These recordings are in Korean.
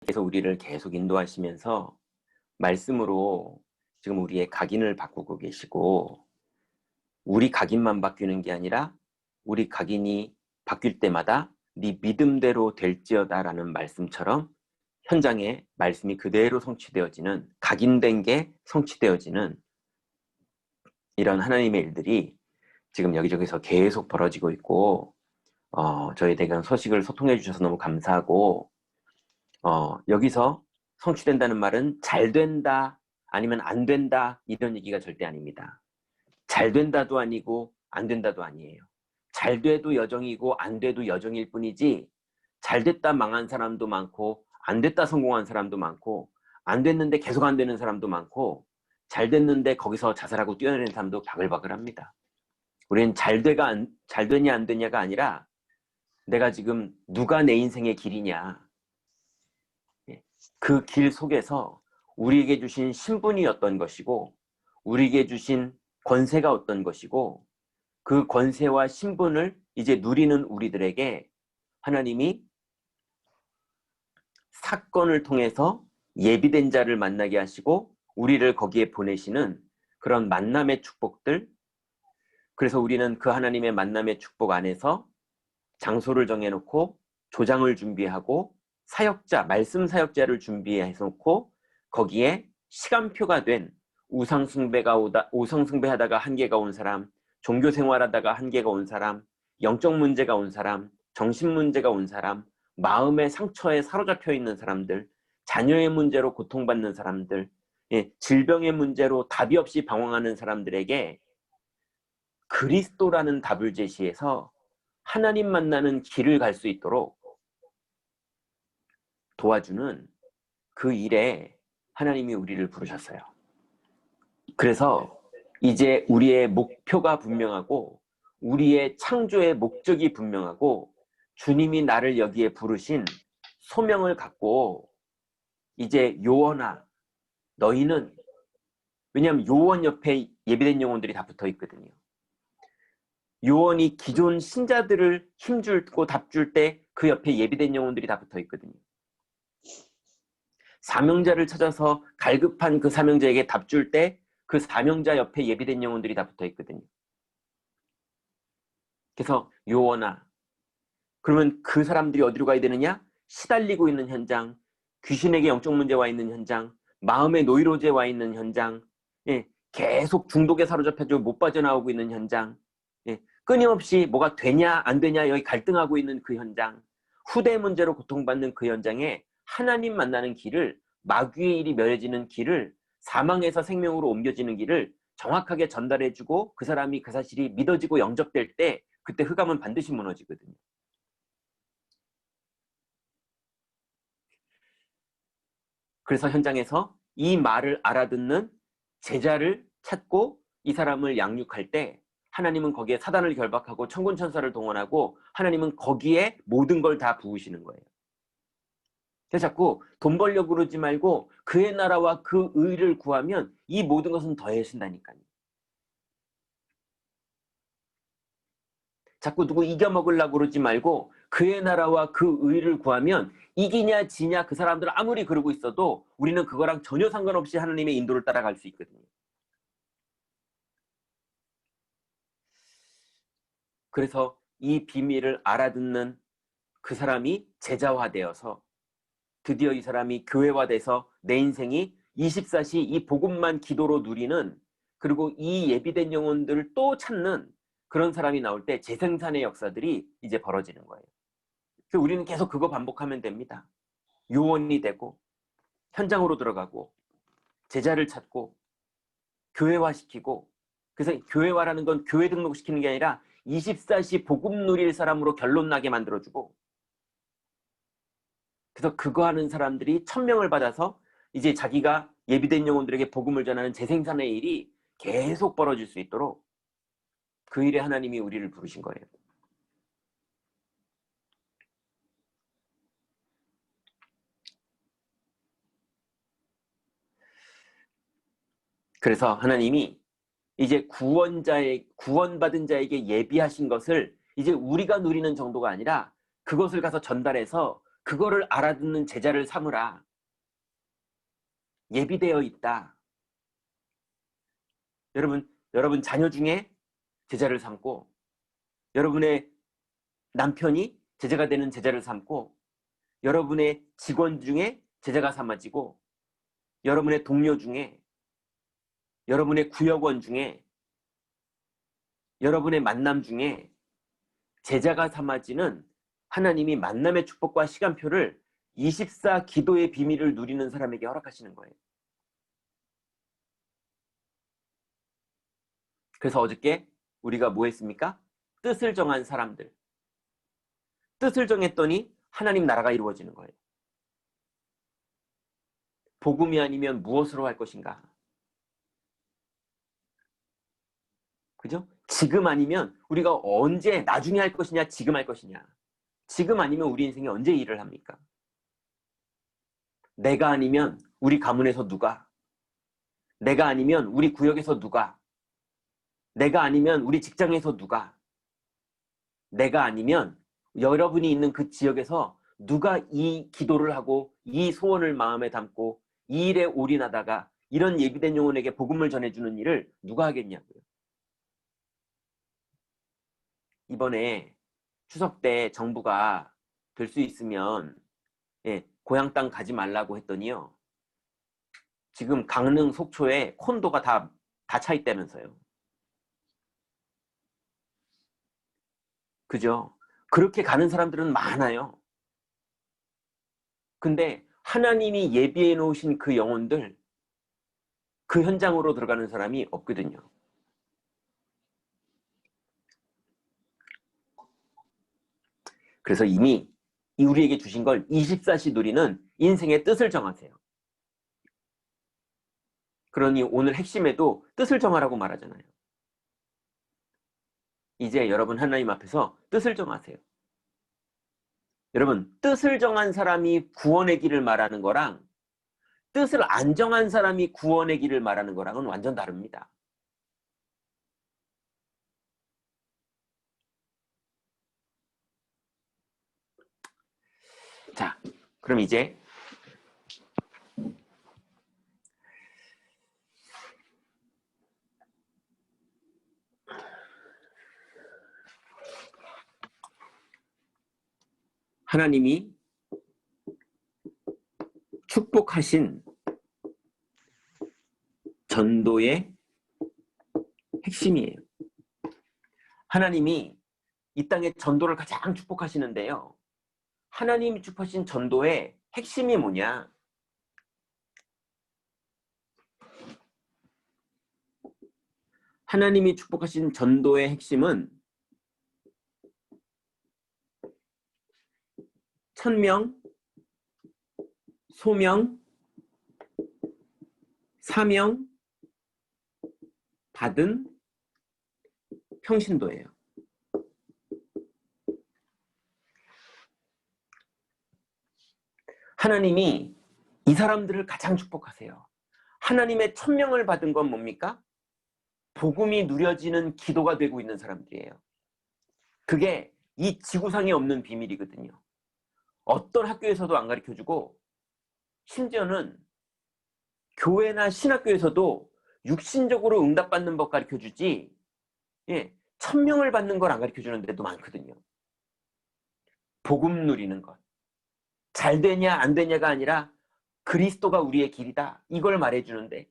그래서 우리를 계속 인도하시면서 말씀으로 지금 우리의 각인을 바꾸고 계시고, 우리 각인만 바뀌는 게 아니라 우리 각인이 바뀔 때마다 네 믿음대로 될지어다라는 말씀처럼 현장에 말씀이 그대로 성취되어지는, 각인된 게 성취되어지는 이런 하나님의 일들이 지금 여기저기서 계속 벌어지고 있고, 저희 대견 소식을 소통해 주셔서 너무 감사하고, 여기서 성취된다는 말은 잘 된다 아니면 안 된다 이런 얘기가 절대 아닙니다. 잘 된다도 아니고 안 된다도 아니에요. 잘 돼도 여정이고 안 돼도 여정일 뿐이지, 잘 됐다 망한 사람도 많고 안 됐다 성공한 사람도 많고 안 됐는데 계속 안 되는 사람도 많고 잘 됐는데 거기서 자살하고 뛰어내리는 사람도 바글바글합니다. 우리는 잘 되냐 안 되냐가 아니라 내가 지금 누가 내 인생의 길이냐, 그 길 속에서 우리에게 주신 신분이 어떤 것이고 우리에게 주신 권세가 어떤 것이고, 그 권세와 신분을 이제 누리는 우리들에게 하나님이 사건을 통해서 예비된 자를 만나게 하시고 우리를 거기에 보내시는 그런 만남의 축복들. 그래서 우리는 그 하나님의 만남의 축복 안에서 장소를 정해놓고 조장을 준비하고 사역자, 말씀 사역자를 준비해 놓고 거기에 시간표가 된 우상숭배하다가 한계가 온 사람, 종교생활하다가 한계가 온 사람, 영적 문제가 온 사람, 정신 문제가 온 사람, 마음의 상처에 사로잡혀 있는 사람들, 자녀의 문제로 고통받는 사람들, 질병의 문제로 답이 없이 방황하는 사람들에게 그리스도라는 답을 제시해서 하나님 만나는 길을 갈 수 있도록 도와주는 그 일에 하나님이 우리를 부르셨어요. 그래서 이제 우리의 목표가 분명하고 우리의 창조의 목적이 분명하고 주님이 나를 여기에 부르신 소명을 갖고 이제 요원아 너희는, 왜냐하면 요원 옆에 예비된 영혼들이 다 붙어 있거든요. 요원이 기존 신자들을 힘주고 답줄 때 그 옆에 예비된 영혼들이 다 붙어 있거든요. 사명자를 찾아서 갈급한 그 사명자에게 답줄 때 그 사명자 옆에 예비된 영혼들이 다 붙어 있거든요. 그래서 요원아, 그러면 그 사람들이 어디로 가야 되느냐? 시달리고 있는 현장, 귀신에게 영적 문제 와 있는 현장, 마음의 노이로제 와 있는 현장, 계속 중독에 사로잡혀서 못 빠져나오고 있는 현장, 끊임없이 뭐가 되냐 안 되냐 여기 갈등하고 있는 그 현장, 후대 문제로 고통받는 그 현장에 하나님 만나는 길을, 마귀의 일이 멸해지는 길을, 사망에서 생명으로 옮겨지는 길을 정확하게 전달해주고 그 사람이 그 사실이 믿어지고 영접될 때 그때 흑암은 반드시 무너지거든요. 그래서 현장에서 이 말을 알아듣는 제자를 찾고 이 사람을 양육할 때 하나님은 거기에 사단을 결박하고 천군 천사를 동원하고 하나님은 거기에 모든 걸 다 부으시는 거예요. 그래서 자꾸 돈 벌려고 그러지 말고 그의 나라와 그 의를 구하면 이 모든 것은 더해진다니까요. 자꾸 누구 이겨먹으려고 그러지 말고 그의 나라와 그 의를 구하면 이기냐 지냐 그 사람들 아무리 그러고 있어도 우리는 그거랑 전혀 상관없이 하나님의 인도를 따라갈 수 있거든요. 그래서 이 비밀을 알아듣는 그 사람이 제자화되어서 드디어 이 사람이 교회화돼서 내 인생이 24시 이 복음만 기도로 누리는, 그리고 이 예비된 영혼들을 또 찾는 그런 사람이 나올 때 재생산의 역사들이 이제 벌어지는 거예요. 그래서 우리는 계속 그거 반복하면 됩니다. 요원이 되고 현장으로 들어가고 제자를 찾고 교회화시키고, 그래서 교회화라는 건 교회 등록시키는 게 아니라 24시 복음 누릴 사람으로 결론 나게 만들어주고, 그래서 그거 하는 사람들이 천명을 받아서 이제 자기가 예비된 영혼들에게 복음을 전하는 재생산의 일이 계속 벌어질 수 있도록 그 일에 하나님이 우리를 부르신 거예요. 그래서 하나님이 이제 구원받은 자에게 예비하신 것을 이제 우리가 누리는 정도가 아니라 그것을 가서 전달해서 그거를 알아듣는 제자를 삼으라. 예비되어 있다. 여러분 자녀 중에 제자를 삼고, 여러분의 남편이 제자가 되는 제자를 삼고, 여러분의 직원 중에 제자가 삼아지고, 여러분의 동료 중에, 여러분의 구역원 중에, 여러분의 만남 중에 제자가 삼아지는 하나님이 만남의 축복과 시간표를 24 기도의 비밀을 누리는 사람에게 허락하시는 거예요. 그래서 어저께 우리가 뭐 했습니까? 뜻을 정한 사람들. 뜻을 정했더니 하나님 나라가 이루어지는 거예요. 복음이 아니면 무엇으로 할 것인가? 그죠? 지금 아니면 우리가 언제, 나중에 할 것이냐, 지금 할 것이냐. 지금 아니면 우리 인생에 언제 일을 합니까? 내가 아니면 우리 가문에서 누가? 내가 아니면 우리 구역에서 누가? 내가 아니면 우리 직장에서 누가? 내가 아니면 여러분이 있는 그 지역에서 누가 이 기도를 하고 이 소원을 마음에 담고 이 일에 올인하다가 이런 예비된 영혼에게 복음을 전해주는 일을 누가 하겠냐고요. 이번에 추석 때 정부가 될 수 있으면 고향 땅 가지 말라고 했더니요. 지금 강릉 속초에 콘도가 다 차 있다면서요. 그죠? 그렇게 가는 사람들은 많아요. 근데 하나님이 예비해 놓으신 그 영혼들, 그 현장으로 들어가는 사람이 없거든요. 그래서 이미 우리에게 주신 걸 24시 누리는 인생의 뜻을 정하세요. 그러니 오늘 핵심에도 뜻을 정하라고 말하잖아요. 이제 여러분 하나님 앞에서 뜻을 정하세요. 여러분, 뜻을 정한 사람이 구원의 길을 말하는 거랑 뜻을 안 정한 사람이 구원의 길을 말하는 거랑은 완전 다릅니다. 자, 그럼 이제 하나님이 축복하신 전도의 핵심이에요. 하나님이 이 땅에 전도를 가장 축복하시는데요. 하나님이 축복하신 전도의 핵심이 뭐냐? 하나님이 축복하신 전도의 핵심은 1000명, 소명, 사명 받은 평신도예요. 하나님이 이 사람들을 가장 축복하세요. 하나님의 1000명을 받은 건 뭡니까? 복음이 누려지는 기도가 되고 있는 사람들이에요. 그게 이 지구상에 없는 비밀이거든요. 어떤 학교에서도 안 가르쳐주고 심지어는 교회나 신학교에서도 육신적으로 응답받는 법 가르쳐주지 1000명을 받는 걸 안 가르쳐주는 데도 많거든요. 복음 누리는 것. 잘 되냐 안 되냐가 아니라 그리스도가 우리의 길이다. 이걸 말해주는데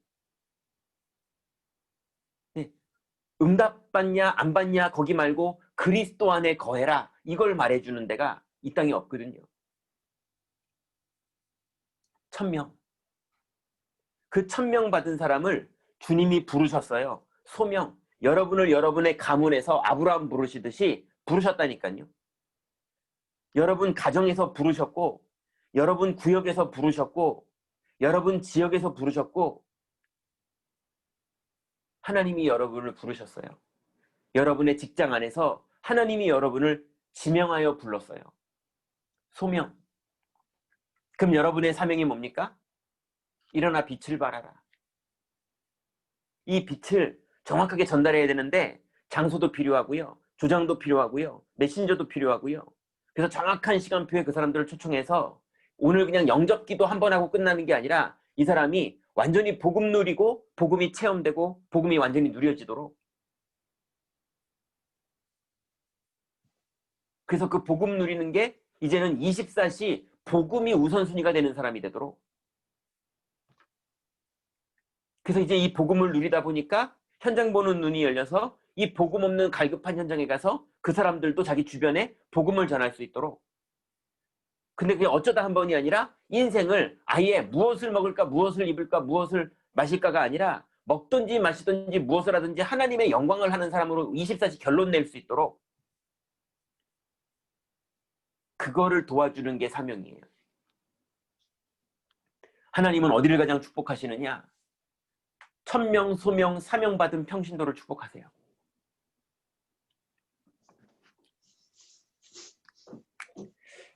응답받냐 안 받냐 거기 말고 그리스도 안에 거해라. 이걸 말해주는 데가 이 땅에 없거든요. 1000명. 그 1000명 받은 사람을 주님이 부르셨어요. 소명. 여러분을 여러분의 가문에서 아브라함 부르시듯이 부르셨다니까요. 여러분 가정에서 부르셨고, 여러분 구역에서 부르셨고, 여러분 지역에서 부르셨고, 하나님이 여러분을 부르셨어요. 여러분의 직장 안에서 하나님이 여러분을 지명하여 불렀어요. 소명. 그럼 여러분의 사명이 뭡니까? 일어나 빛을 발하라. 이 빛을 정확하게 전달해야 되는데 장소도 필요하고요. 조장도 필요하고요. 메신저도 필요하고요. 그래서 정확한 시간표에 그 사람들을 초청해서 오늘 그냥 영접기도 한 번 하고 끝나는 게 아니라 이 사람이 완전히 복음 누리고 복음이 체험되고 복음이 완전히 누려지도록, 그래서 그 복음 누리는 게 이제는 24시 복음이 우선순위가 되는 사람이 되도록, 그래서 이제 이 복음을 누리다 보니까 현장 보는 눈이 열려서 이 복음 없는 갈급한 현장에 가서 그 사람들도 자기 주변에 복음을 전할 수 있도록. 근데 그게 어쩌다 한 번이 아니라 인생을 아예 무엇을 먹을까, 무엇을 입을까, 무엇을 마실까가 아니라 먹든지 마시든지 무엇을 하든지 하나님의 영광을 하는 사람으로 24시 결론 낼 수 있도록, 그거를 도와주는 게 사명이에요. 하나님은 어디를 가장 축복하시느냐? 천명, 소명, 사명받은 평신도를 축복하세요.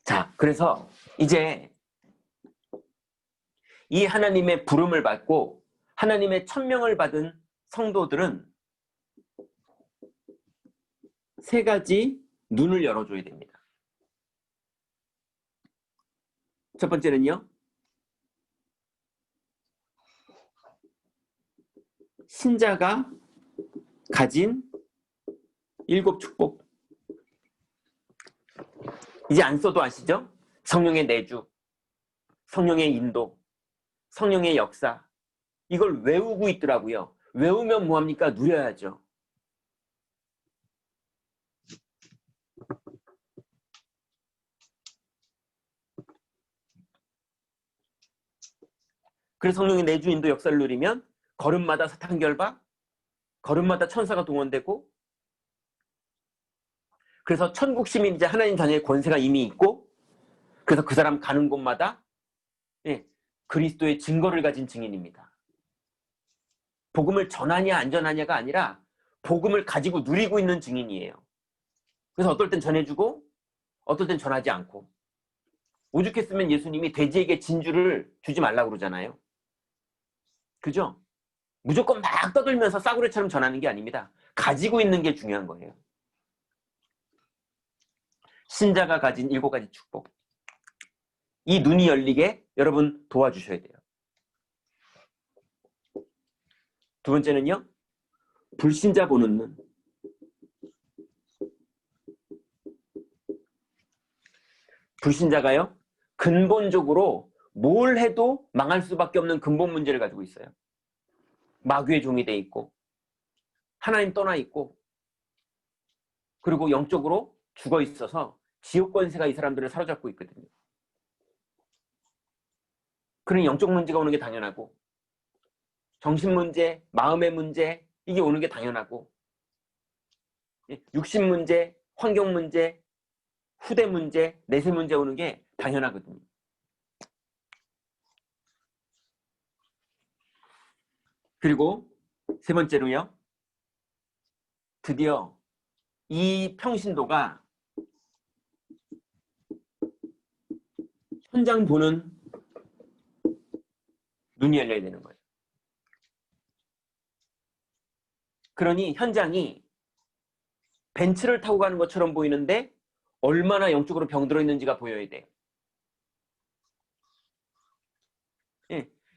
자, 그래서 이제 이 하나님의 부름을 받고 하나님의 천명을 받은 성도들은 세 가지 눈을 열어줘야 됩니다. 첫 번째는요, 신자가 가진 7 축복. 이제 안 써도 아시죠? 성령의 내주, 성령의 인도, 성령의 역사. 이걸 외우고 있더라고요. 외우면 뭐합니까? 누려야죠. 그래서 성령의 내주, 인도, 역사를 누리면 걸음마다 사탄 결박, 걸음마다 천사가 동원되고, 그래서 천국 시민이자 하나님 자녀의 권세가 이미 있고, 그래서 그 사람 가는 곳마다 그리스도의 증거를 가진 증인입니다. 복음을 전하냐 안 전하냐가 아니라 복음을 가지고 누리고 있는 증인이에요. 그래서 어떨 땐 전해주고 어떨 땐 전하지 않고. 오죽했으면 예수님이 돼지에게 진주를 주지 말라고 그러잖아요. 그죠? 무조건 막 떠들면서 싸구려처럼 전하는 게 아닙니다. 가지고 있는 게 중요한 거예요. 신자가 가진 7가지 축복. 이 눈이 열리게 여러분 도와주셔야 돼요. 두 번째는요, 불신자 보는 눈. 불신자가요, 근본적으로 뭘 해도 망할 수밖에 없는 근본 문제를 가지고 있어요. 마귀의 종이 돼 있고, 하나님 떠나 있고, 그리고 영적으로 죽어 있어서 지옥 권세가 이 사람들을 사로잡고 있거든요. 그런 영적 문제가 오는 게 당연하고, 정신 문제, 마음의 문제, 이게 오는 게 당연하고, 육신 문제, 환경 문제, 후대 문제, 내세 문제 오는 게 당연하거든요. 그리고 세 번째로요, 드디어 이 평신도가 현장 보는 눈이 열려야 되는 거예요. 그러니 현장이 벤츠를 타고 가는 것처럼 보이는데 얼마나 영적으로 병들어 있는지가 보여야 돼요.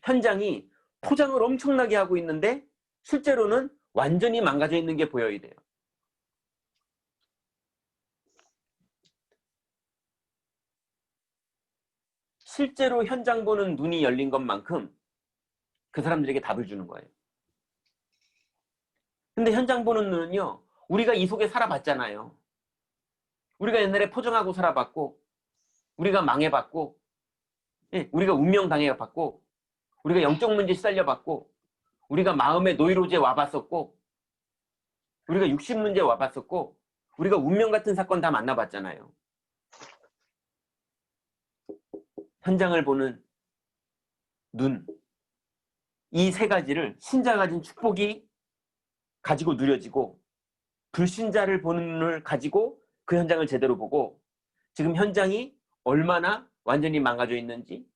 현장이 포장을 엄청나게 하고 있는데 실제로는 완전히 망가져 있는 게 보여야 돼요. 실제로 현장 보는 눈이 열린 것만큼 그 사람들에게 답을 주는 거예요. 근데 현장 보는 눈은요, 우리가 이 속에 살아봤잖아요. 우리가 옛날에 포장하고 살아봤고, 우리가 망해봤고, 우리가 운명당해봤고, 우리가 영적 문제 시달려봤고, 우리가 마음의 노이로제 와봤었고, 우리가 육신 문제 와봤었고, 우리가 운명 같은 사건 다 만나봤잖아요. 현장을 보는 눈, 이 세 가지를 신자가 가진 축복이 가지고 누려지고, 불신자를 보는 눈을 가지고 그 현장을 제대로 보고, 지금 현장이 얼마나 완전히 망가져 있는지,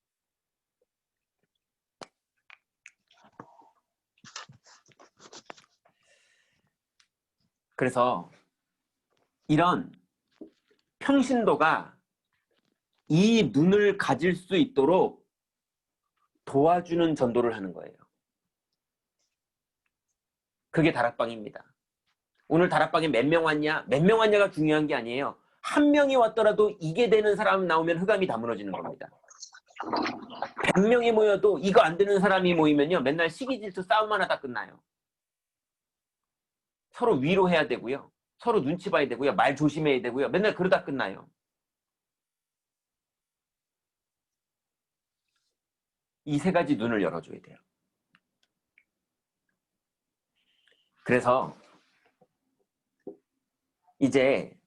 그래서 이런 평신도가 이 눈을 가질 수 있도록 도와주는 전도를 하는 거예요. 그게 다락방입니다. 오늘 다락방에 몇 명 왔냐? 몇 명 왔냐가 중요한 게 아니에요. 한 명이 왔더라도 이게 되는 사람 나오면 흑암이 다 무너지는 겁니다. 100명이 모여도 이거 안 되는 사람이 모이면요. 맨날 시기질투 싸움만 하다 끝나요. 서로 위로해야 되고요. 서로 눈치 봐야 되고요. 말 조심해야 되고요. 맨날 그러다 끝나요. 이 세 가지 눈을 열어줘야 돼요. 그래서 이제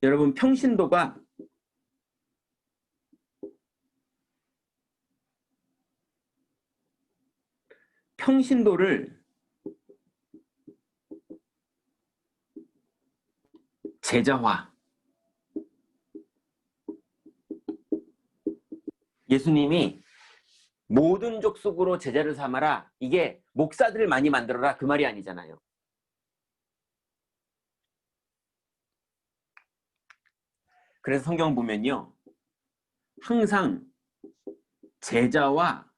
여러분 평신도를 제자화. 예수님이 모든 족속으로 제자를 삼아라. 이게 목사들을 많이 만들어라. 그 말이 아니잖아요. 그래서 성경 보면요. 항상 제자와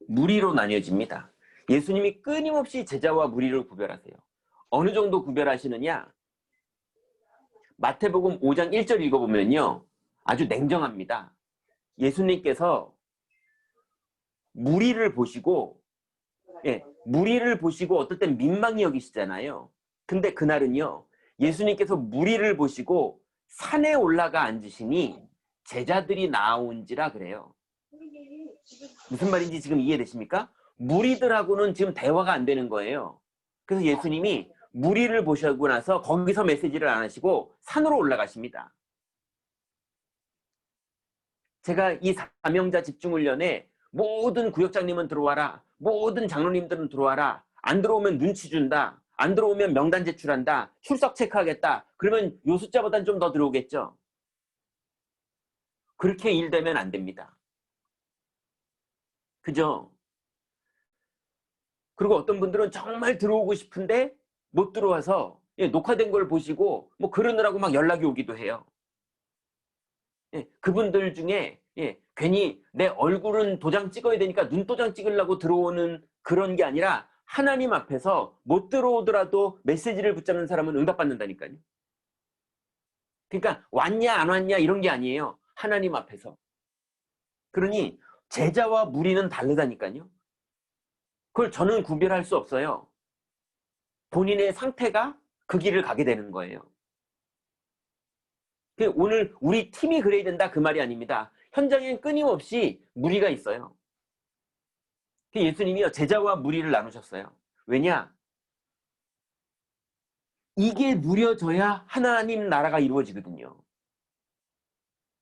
무리로 나뉘어집니다. 예수님이 끊임없이 제자와 무리를 구별하세요. 어느 정도 구별하시느냐? 마태복음 5장 1절 읽어보면요. 아주 냉정합니다. 예수님께서 무리를 보시고 어떨 땐 민망히 여기시잖아요. 근데 그날은요. 예수님께서 무리를 보시고 산에 올라가 앉으시니 제자들이 나온지라 그래요. 무슨 말인지 지금 이해되십니까? 무리들하고는 지금 대화가 안 되는 거예요. 그래서 예수님이 무리를 보시고 나서 거기서 메시지를 안 하시고 산으로 올라가십니다. 제가 이 사명자 집중훈련에 모든 구역장님은 들어와라. 모든 장로님들은 들어와라. 안 들어오면 눈치 준다. 안 들어오면 명단 제출한다. 출석 체크하겠다. 그러면 요 숫자보단 좀 더 들어오겠죠. 그렇게 일되면 안 됩니다. 그죠? 그리고 어떤 분들은 정말 들어오고 싶은데 못 들어와서 녹화된 걸 보시고 뭐 그러느라고 막 연락이 오기도 해요. 그분들 중에 괜히 내 얼굴은 도장 찍어야 되니까 눈도장 찍으려고 들어오는 그런 게 아니라 하나님 앞에서 못 들어오더라도 메시지를 붙잡는 사람은 응답받는다니까요. 그러니까 왔냐 안 왔냐 이런 게 아니에요. 하나님 앞에서. 그러니 제자와 무리는 다르다니까요. 그걸 저는 구별할 수 없어요. 본인의 상태가 그 길을 가게 되는 거예요. 오늘 우리 팀이 그래야 된다 그 말이 아닙니다. 현장엔 끊임없이 무리가 있어요. 예수님이요 제자와 무리를 나누셨어요. 왜냐? 이게 누려져야 하나님 나라가 이루어지거든요.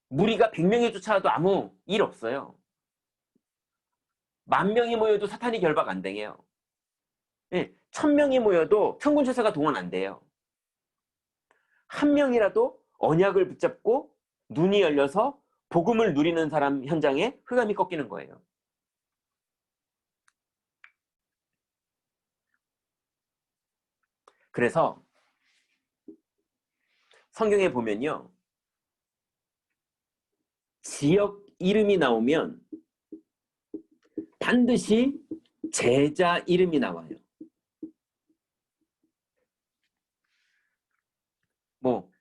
무리가 100명이 쫓아와도 아무 일 없어요. 10,000명이 모여도 사탄이 결박 안 돼요. 1,000명이 모여도 천군천사가 동원 안 돼요. 한 명이라도 언약을 붙잡고 눈이 열려서 복음을 누리는 사람 현장에 흑암이 꺾이는 거예요. 그래서 성경에 보면요. 지역 이름이 나오면 반드시 제자 이름이 나와요. 뭐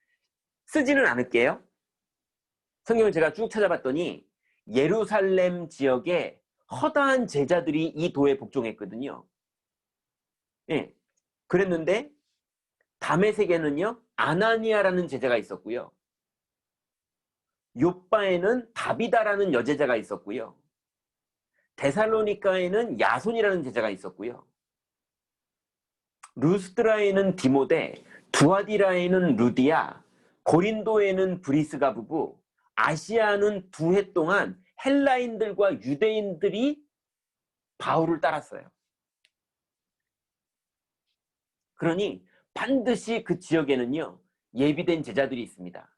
쓰지는 않을게요. 성경을 제가 쭉 찾아봤더니 예루살렘 지역에 허다한 제자들이 이 도에 복종했거든요. 그랬는데 다메섹에는요 아나니아라는 제자가 있었고요. 요빠에는 다비다라는 여제자가 있었고요. 데살로니가에는 야손이라는 제자가 있었고요. 루스드라에는 디모데, 두아디라에는 루디아, 고린도에는 브리스가 부부, 아시아는 2해 동안 헬라인들과 유대인들이 바울을 따랐어요. 그러니 반드시 그 지역에는요 예비된 제자들이 있습니다.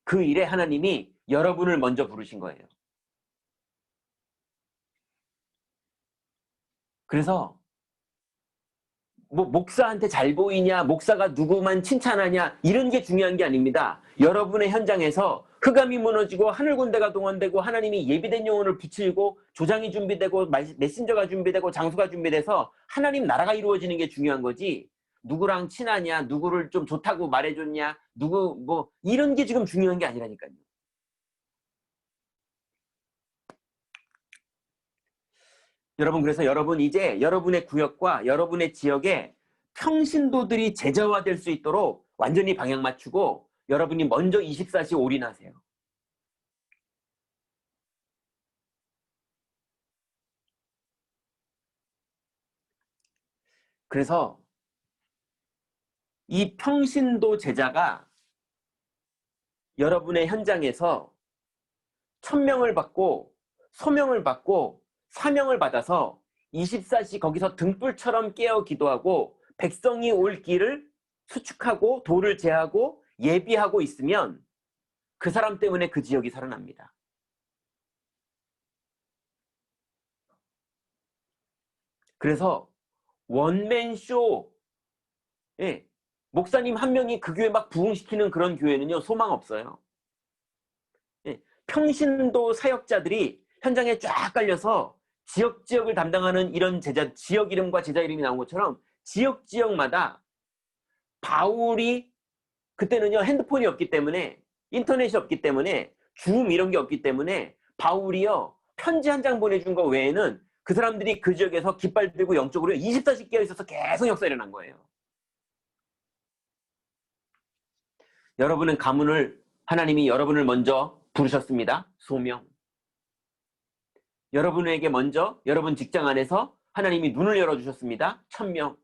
그 일에 하나님이 여러분을 먼저 부르신 거예요. 그래서 뭐 목사한테 잘 보이냐, 목사가 누구만 칭찬하냐, 이런 게 중요한 게 아닙니다. 여러분의 현장에서 흑암이 무너지고 하늘군대가 동원되고 하나님이 예비된 영혼을 붙이고 조장이 준비되고 메신저가 준비되고 장소가 준비돼서 하나님 나라가 이루어지는 게 중요한 거지, 누구랑 친하냐, 누구를 좀 좋다고 말해줬냐, 누구 뭐 이런 게 지금 중요한 게 아니라니까요. 여러분, 그래서 여러분 이제 여러분의 구역과 여러분의 지역에 평신도들이 제자화될 수 있도록 완전히 방향 맞추고 여러분이 먼저 24시 올인하세요. 그래서 이 평신도 제자가 여러분의 현장에서 천명을 받고 소명을 받고 사명을 받아서 24시 거기서 등불처럼 깨어 기도하고 백성이 올 길을 수축하고 도를 제하고 예비하고 있으면 그 사람 때문에 그 지역이 살아납니다. 그래서 원맨쇼, 예, 목사님 한 명이 그 교회 막 부흥시키는 그런 교회는요, 소망 없어요. 예, 평신도 사역자들이 현장에 쫙 깔려서 지역을 담당하는 이런 제자, 지역 이름과 제자 이름이 나온 것처럼 지역마다 바울이, 그때는요 핸드폰이 없기 때문에, 인터넷이 없기 때문에, 줌 이런 게 없기 때문에 바울이요 편지 한 장 보내준 거 외에는 그 사람들이 그 지역에서 깃발 들고 영적으로 24시 깨어 있어서 계속 역사 일어난 거예요. 여러분은 가문을, 하나님이 여러분을 먼저 부르셨습니다. 소명. 여러분에게 먼저 여러분 직장 안에서 하나님이 눈을 열어주셨습니다. 천명.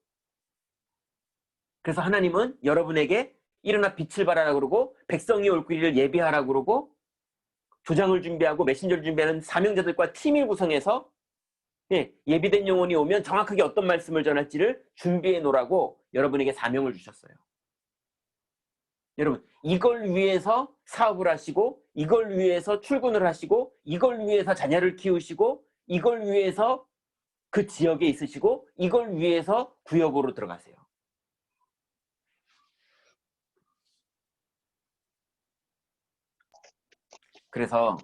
그래서 하나님은 여러분에게 일어나 빛을 발하라 그러고 백성이 올 길을 예비하라 그러고 조장을 준비하고 메신저를 준비하는 사명자들과 팀을 구성해서 예비된 영혼이 오면 정확하게 어떤 말씀을 전할지를 준비해 놓으라고 여러분에게 사명을 주셨어요. 여러분, 이걸 위해서 사업을 하시고, 이걸 위해서 출근을 하시고, 이걸 위해서 자녀를 키우시고, 이걸 위해서 그 지역에 있으시고, 이걸 위해서 구역으로 들어가세요. 그래서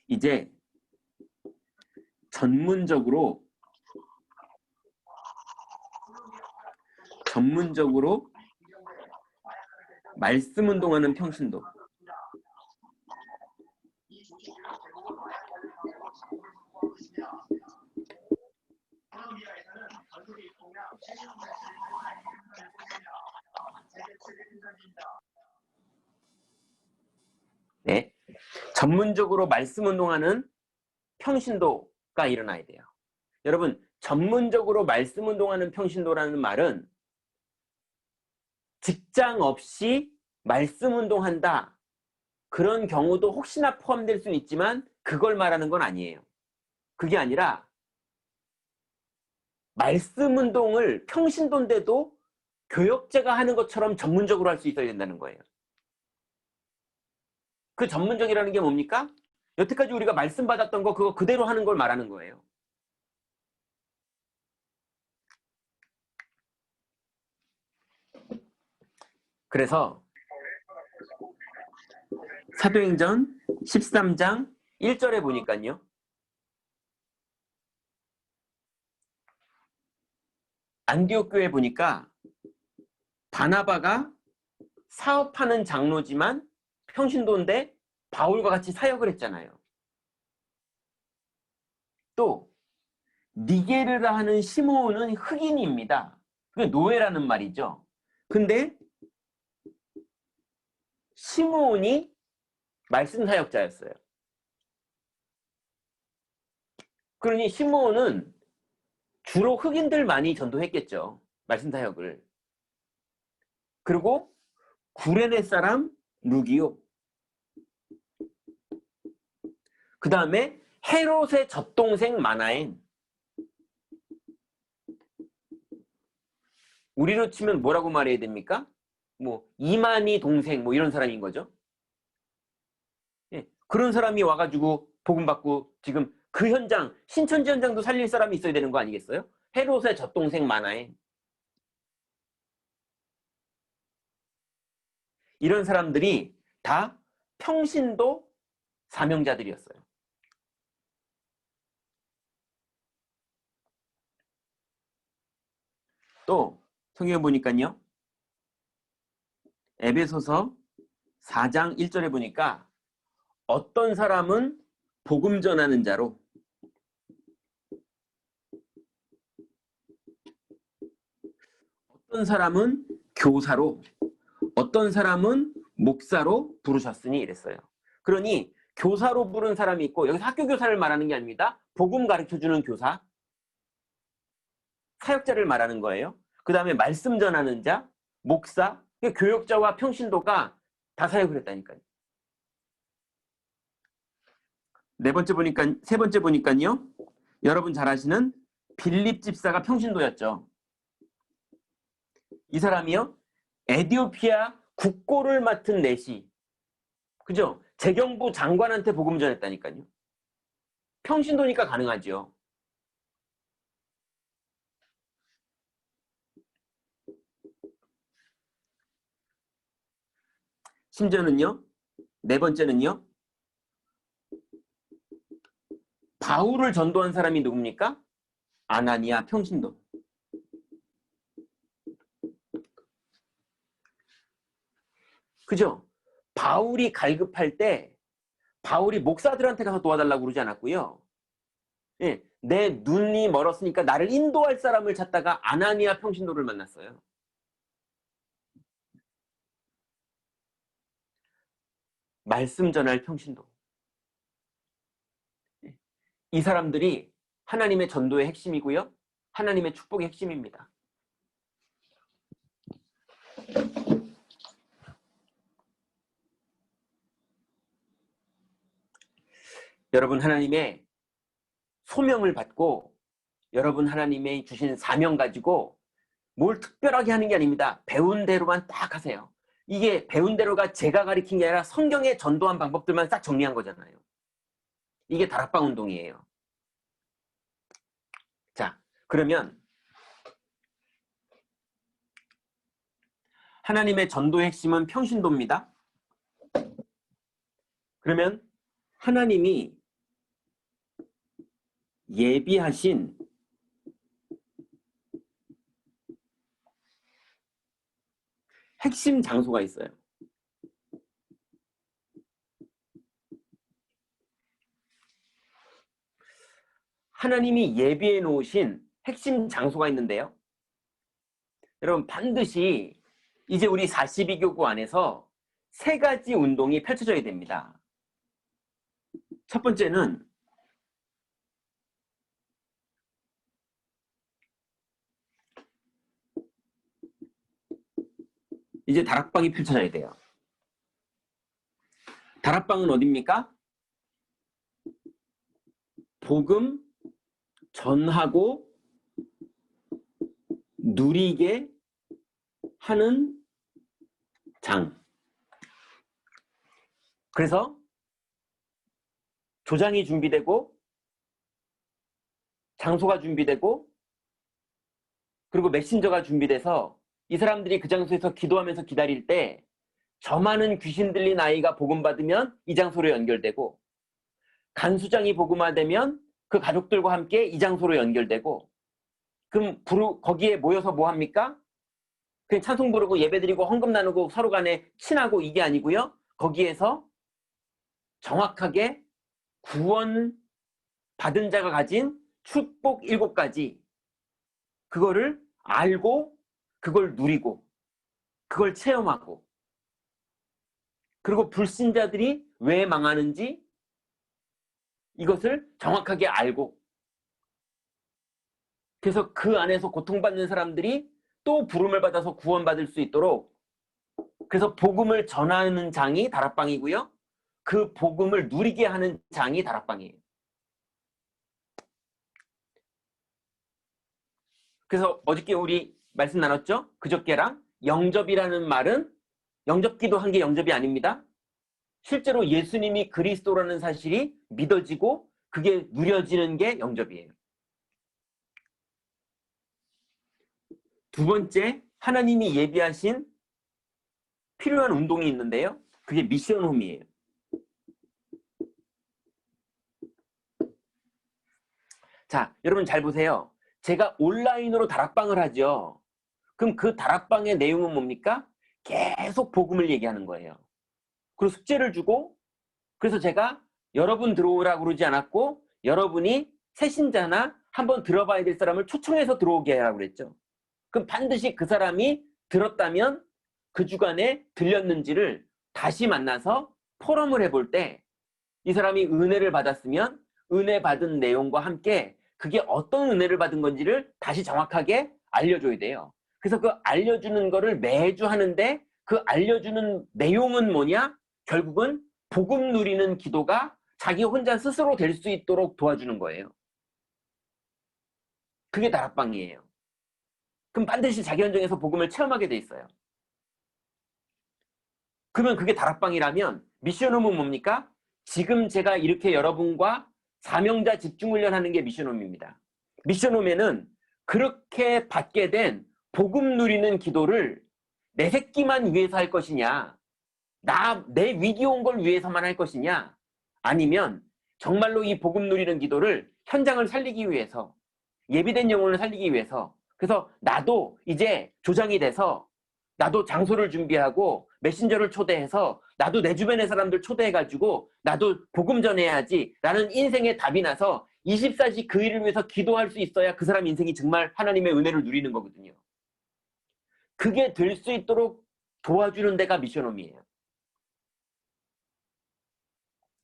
이제 전문적으로 말씀 운동하는 평신도, 네, 전문적으로 말씀 운동하는 평신도가 일어나야 돼요. 여러분, 전문적으로 말씀 운동하는 평신도라는 말은 직장 없이 말씀 운동한다, 그런 경우도 혹시나 포함될 수는 있지만 그걸 말하는 건 아니에요. 그게 아니라 말씀 운동을 평신도인데도 교역자가 하는 것처럼 전문적으로 할 수 있어야 된다는 거예요. 그 전문적이라는 게 뭡니까? 여태까지 우리가 말씀 받았던 거 그거 그대로 하는 걸 말하는 거예요. 그래서 사도행전 13장 1절에 보니까요, 안디옥 교회 보니까 바나바가 사업하는 장로지만 평신도인데 바울과 같이 사역을 했잖아요. 또 니게르라 하는 시므온은 흑인입니다. 그게 노예라는 말이죠. 근데 시므온이 말씀 사역자였어요. 그러니 시므온은 주로 흑인들만이 전도했겠죠. 말씀 사역을. 그리고 구레네 사람 루기오, 그 다음에 헤롯의 젖동생 마나엔, 우리로 치면 뭐라고 말해야 됩니까? 뭐 이만희 동생 뭐 이런 사람인 거죠. 예, 그런 사람이 와가지고 복음 받고 지금 그 현장, 신천지 현장도 살릴 사람이 있어야 되는 거 아니겠어요? 헤롯의 젖동생 만화에. 이런 사람들이 다 평신도 사명자들이었어요. 또 성경에 보니까요. 에베소서 4장 1절에 보니까 어떤 사람은 복음 전하는 자로, 어떤 사람은 교사로, 어떤 사람은 목사로 부르셨으니 이랬어요. 그러니 교사로 부른 사람이 있고, 여기서 학교 교사를 말하는 게 아닙니다. 복음 가르쳐주는 교사, 사역자를 말하는 거예요. 그 다음에 말씀 전하는 자, 목사, 교역자와 평신도가 다 사역을 했다니까요. 세 번째 보니까요. 여러분 잘 아시는 빌립 집사가 평신도였죠. 이 사람이요. 에티오피아 국고를 맡은 내시, 그죠? 재경부 장관한테 복음 전했다니까요. 평신도니까 가능하죠. 심지어는요. 네 번째는요. 바울을 전도한 사람이 누굽니까? 아나니아 평신도. 그죠? 바울이 갈급할 때 바울이 목사들한테 가서 도와달라고 그러지 않았고요. 예, 내 눈이 멀었으니까 나를 인도할 사람을 찾다가 아나니아 평신도를 만났어요. 말씀 전할 평신도. 이 사람들이 하나님의 전도의 핵심이고요. 하나님의 축복의 핵심입니다. 여러분 하나님의 소명을 받고 여러분 하나님의 주신 사명 가지고 뭘 특별하게 하는 게 아닙니다. 배운 대로만 딱 하세요. 이게 배운 대로가 제가 가르친 게 아니라 성경에 전도한 방법들만 싹 정리한 거잖아요. 이게 다락방 운동이에요. 자, 그러면 하나님의 전도의 핵심은 평신도입니다. 그러면 하나님이 예비하신 핵심 장소가 있어요. 하나님이 예비해 놓으신 핵심 장소가 있는데요. 여러분 반드시 이제 우리 42교구 안에서 세 가지 운동이 펼쳐져야 됩니다. 첫 번째는 이제 다락방이 펼쳐져야 돼요. 다락방은 어디입니까? 복음 전하고 누리게 하는 장. 그래서 조장이 준비되고 장소가 준비되고 그리고 메신저가 준비돼서 이 사람들이 그 장소에서 기도하면서 기다릴 때 저 많은 귀신 들린 아이가 복음 받으면 이 장소로 연결되고 간수장이 복음화되면 그 가족들과 함께 이 장소로 연결되고 그럼 거기에 모여서 뭐 합니까? 그냥 찬송 부르고 예배드리고 헌금 나누고 서로 간에 친하고 이게 아니고요. 거기에서 정확하게 구원 받은 자가 가진 축복 7가지 그거를 알고 그걸 누리고 그걸 체험하고 그리고 불신자들이 왜 망하는지 이것을 정확하게 알고 그래서 그 안에서 고통받는 사람들이 또 부름을 받아서 구원받을 수 있도록 그래서 복음을 전하는 장이 다락방이고요. 그 복음을 누리게 하는 장이 다락방이에요. 그래서 어저께 우리 말씀 나눴죠? 그저께랑 영접이라는 말은 영접기도 한 게 영접이 아닙니다. 실제로 예수님이 그리스도라는 사실이 믿어지고 그게 누려지는 게 영접이에요. 두 번째, 하나님이 예비하신 필요한 운동이 있는데요. 그게 미션홈이에요. 자, 여러분 잘 보세요. 제가 온라인으로 다락방을 하죠. 그럼 그 다락방의 내용은 뭡니까? 계속 복음을 얘기하는 거예요. 그리고 숙제를 주고, 그래서 제가 여러분 들어오라고 그러지 않았고, 여러분이 새신자나 한번 들어봐야 될 사람을 초청해서 들어오게 하라고 그랬죠. 그럼 반드시 그 사람이 들었다면 그 주간에 들렸는지를 다시 만나서 포럼을 해볼 때 이 사람이 은혜를 받았으면 은혜 받은 내용과 함께 그게 어떤 은혜를 받은 건지를 다시 정확하게 알려줘야 돼요. 그래서 그 알려주는 거를 매주 하는데 그 알려주는 내용은 뭐냐? 결국은 복음 누리는 기도가 자기 혼자 스스로 될 수 있도록 도와주는 거예요. 그게 다락방이에요. 그럼 반드시 자기 현장에서 복음을 체험하게 돼 있어요. 그러면 그게 다락방이라면 미션홈은 뭡니까? 지금 제가 이렇게 여러분과 사명자 집중훈련하는 게 미션홈입니다. 미션홈에는 그렇게 받게 된 복음 누리는 기도를 내 새끼만 위해서 할 것이냐, 내 위기 온 걸 위해서만 할 것이냐, 아니면 정말로 이 복음 누리는 기도를 현장을 살리기 위해서, 예비된 영혼을 살리기 위해서, 그래서 나도 이제 조장이 돼서 나도 장소를 준비하고 메신저를 초대해서 나도 내 주변의 사람들 초대해가지고 나도 복음 전해야지 라는 인생의 답이 나서 24시 그 일을 위해서 기도할 수 있어야 그 사람 인생이 정말 하나님의 은혜를 누리는 거거든요. 그게 될 수 있도록 도와주는 데가 미션홈이에요.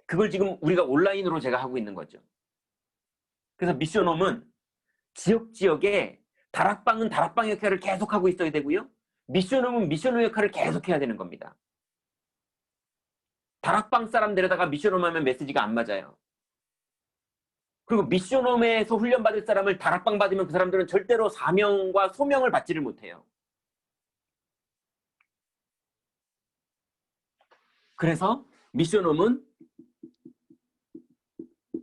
그걸 지금 우리가 온라인으로 제가 하고 있는 거죠. 그래서 미션홈은 지역에 다락방은 다락방 역할을 계속하고 있어야 되고요. 미션홈은 미션홈 역할을 계속해야 되는 겁니다. 다락방 사람 데려다가 미션홈 하면 메시지가 안 맞아요. 그리고 미션홈에서 훈련받을 사람을 다락방 받으면 그 사람들은 절대로 사명과 소명을 받지를 못해요. 그래서 미션홈은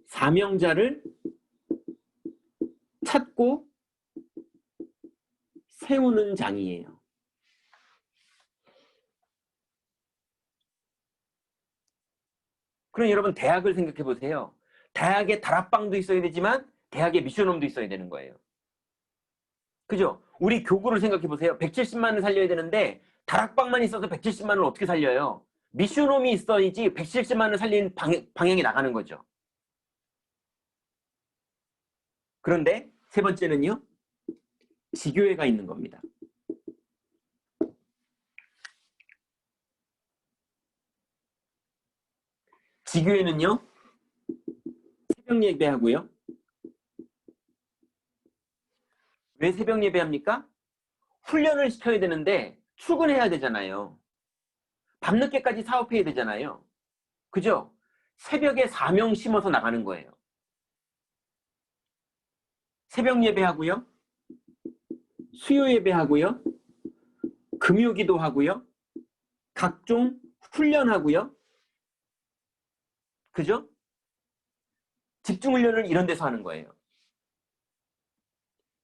사명자를 찾고 세우는 장이에요. 그럼 여러분 대학을 생각해 보세요. 대학에 다락방도 있어야 되지만 대학에 미션홈도 있어야 되는 거예요. 그죠? 우리 교구를 생각해 보세요. 170만을 살려야 되는데 다락방만 있어서 170만을 어떻게 살려요? 미션홈이 있어야지 170만을 살리는 방향이 나가는 거죠. 그런데 세 번째는요. 지교회가 있는 겁니다. 지교회는요. 새벽 예배하고요. 왜 새벽 예배합니까? 훈련을 시켜야 되는데 출근해야 되잖아요. 밤늦게까지 사업해야 되잖아요. 그죠? 새벽에 사명 심어서 나가는 거예요. 새벽 예배하고요. 수요 예배하고요. 금요기도 하고요. 각종 훈련하고요. 그죠? 집중훈련을 이런 데서 하는 거예요.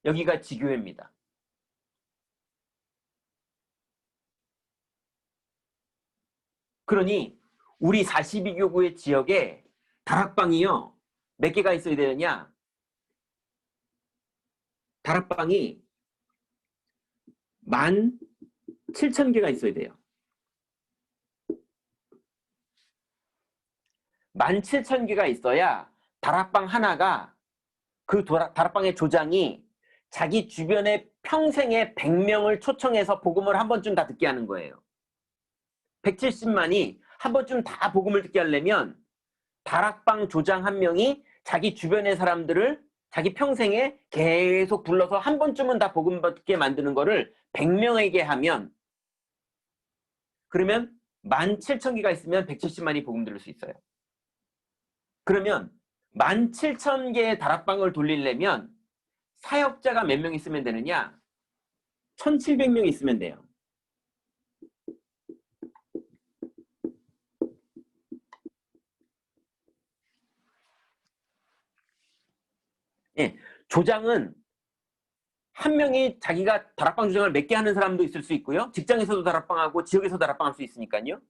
여기가 지교회입니다. 그러니 우리 42교구의 지역에 다락방이요. 몇 개가 있어야 되느냐? 다락방이 17,000개가 있어야 돼요. 17,000개가 있어야 다락방 하나가 그 다락방의 조장이 자기 주변에 평생에 100명을 초청해서 복음을 한 번쯤 다 듣게 하는 거예요. 170만이 한 번쯤 다 복음을 듣게 하려면 다락방 조장 한 명이 자기 주변의 사람들을 자기 평생에 계속 불러서 한 번쯤은 다 복음 듣게 만드는 거를 100명에게 하면 그러면 17,000개가 있으면 170만이 복음 들을 수 있어요. 그러면 17,000개의 다락방을 돌리려면 사역자가 몇 명 있으면 되느냐? 1,700명 있으면 돼요. 조장은 한 명이 자기가 다락방 조장을 몇 개 하는 사람도 있을 수 있고요. 직장에서도 다락방하고 지역에서 다락방 할 수 있으니까요.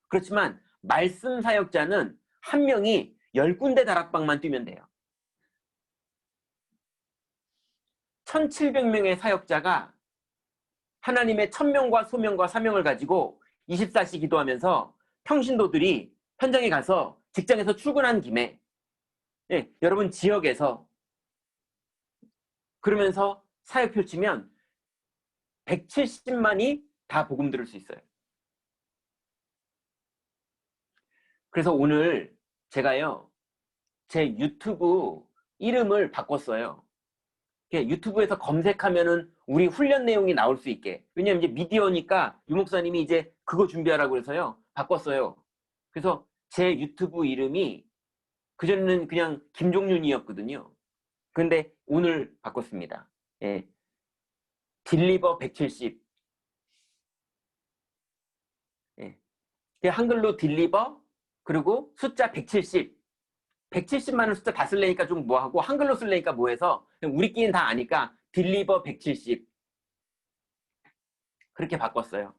그렇지만 말씀 사역자는 한 명이 10군데 다락방만 뛰면 돼요. 1700명의 사역자가 하나님의 천명과 소명과 사명을 가지고 24시 기도하면서 평신도들이 현장에 가서 직장에서 출근한 김에 여러분 지역에서 그러면서 사역 펼치면 170만이 다 복음 들을 수 있어요. 그래서 오늘 제가요, 제 유튜브 이름을 바꿨어요. 유튜브에서 검색하면은 우리 훈련 내용이 나올 수 있게. 왜냐면 이제 미디어니까 유 목사님이 이제 그거 준비하라고 해서요, 바꿨어요. 그래서 제 유튜브 이름이 그전에는 그냥 김종윤이었거든요. 근데 오늘 바꿨습니다. 예. 딜리버 170. 예. 한글로 딜리버, 그리고 숫자 170. 170만을 숫자 다 쓸래니까 좀 뭐하고, 한글로 쓸래니까 뭐해서, 우리끼리는 다 아니까 딜리버 170. 그렇게 바꿨어요.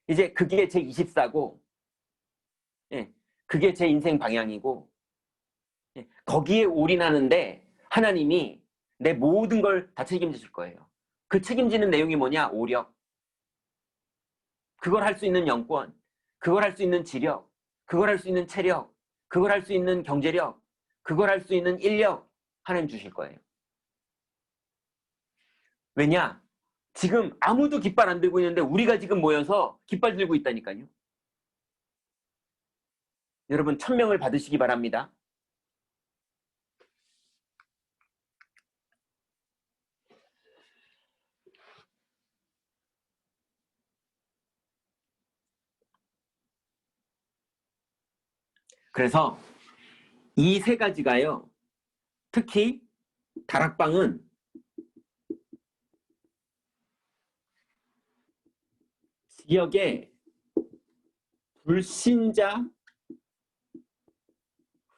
이제 그게 제 24고, 예. 그게 제 인생 방향이고, 예. 거기에 올인하는데 하나님이 내 모든 걸 다 책임져 줄 거예요. 그 책임지는 내용이 뭐냐? 오력. 그걸 할 수 있는 영권, 그걸 할 수 있는 지력, 그걸 할 수 있는 체력, 그걸 할 수 있는 경제력, 그걸 할 수 있는 인력 하나님 주실 거예요. 왜냐? 지금 아무도 깃발 안 들고 있는데 우리가 지금 모여서 깃발 들고 있다니까요. 여러분 1000명을 받으시기 바랍니다. 그래서 이 세 가지가요. 특히 다락방은 지역의 불신자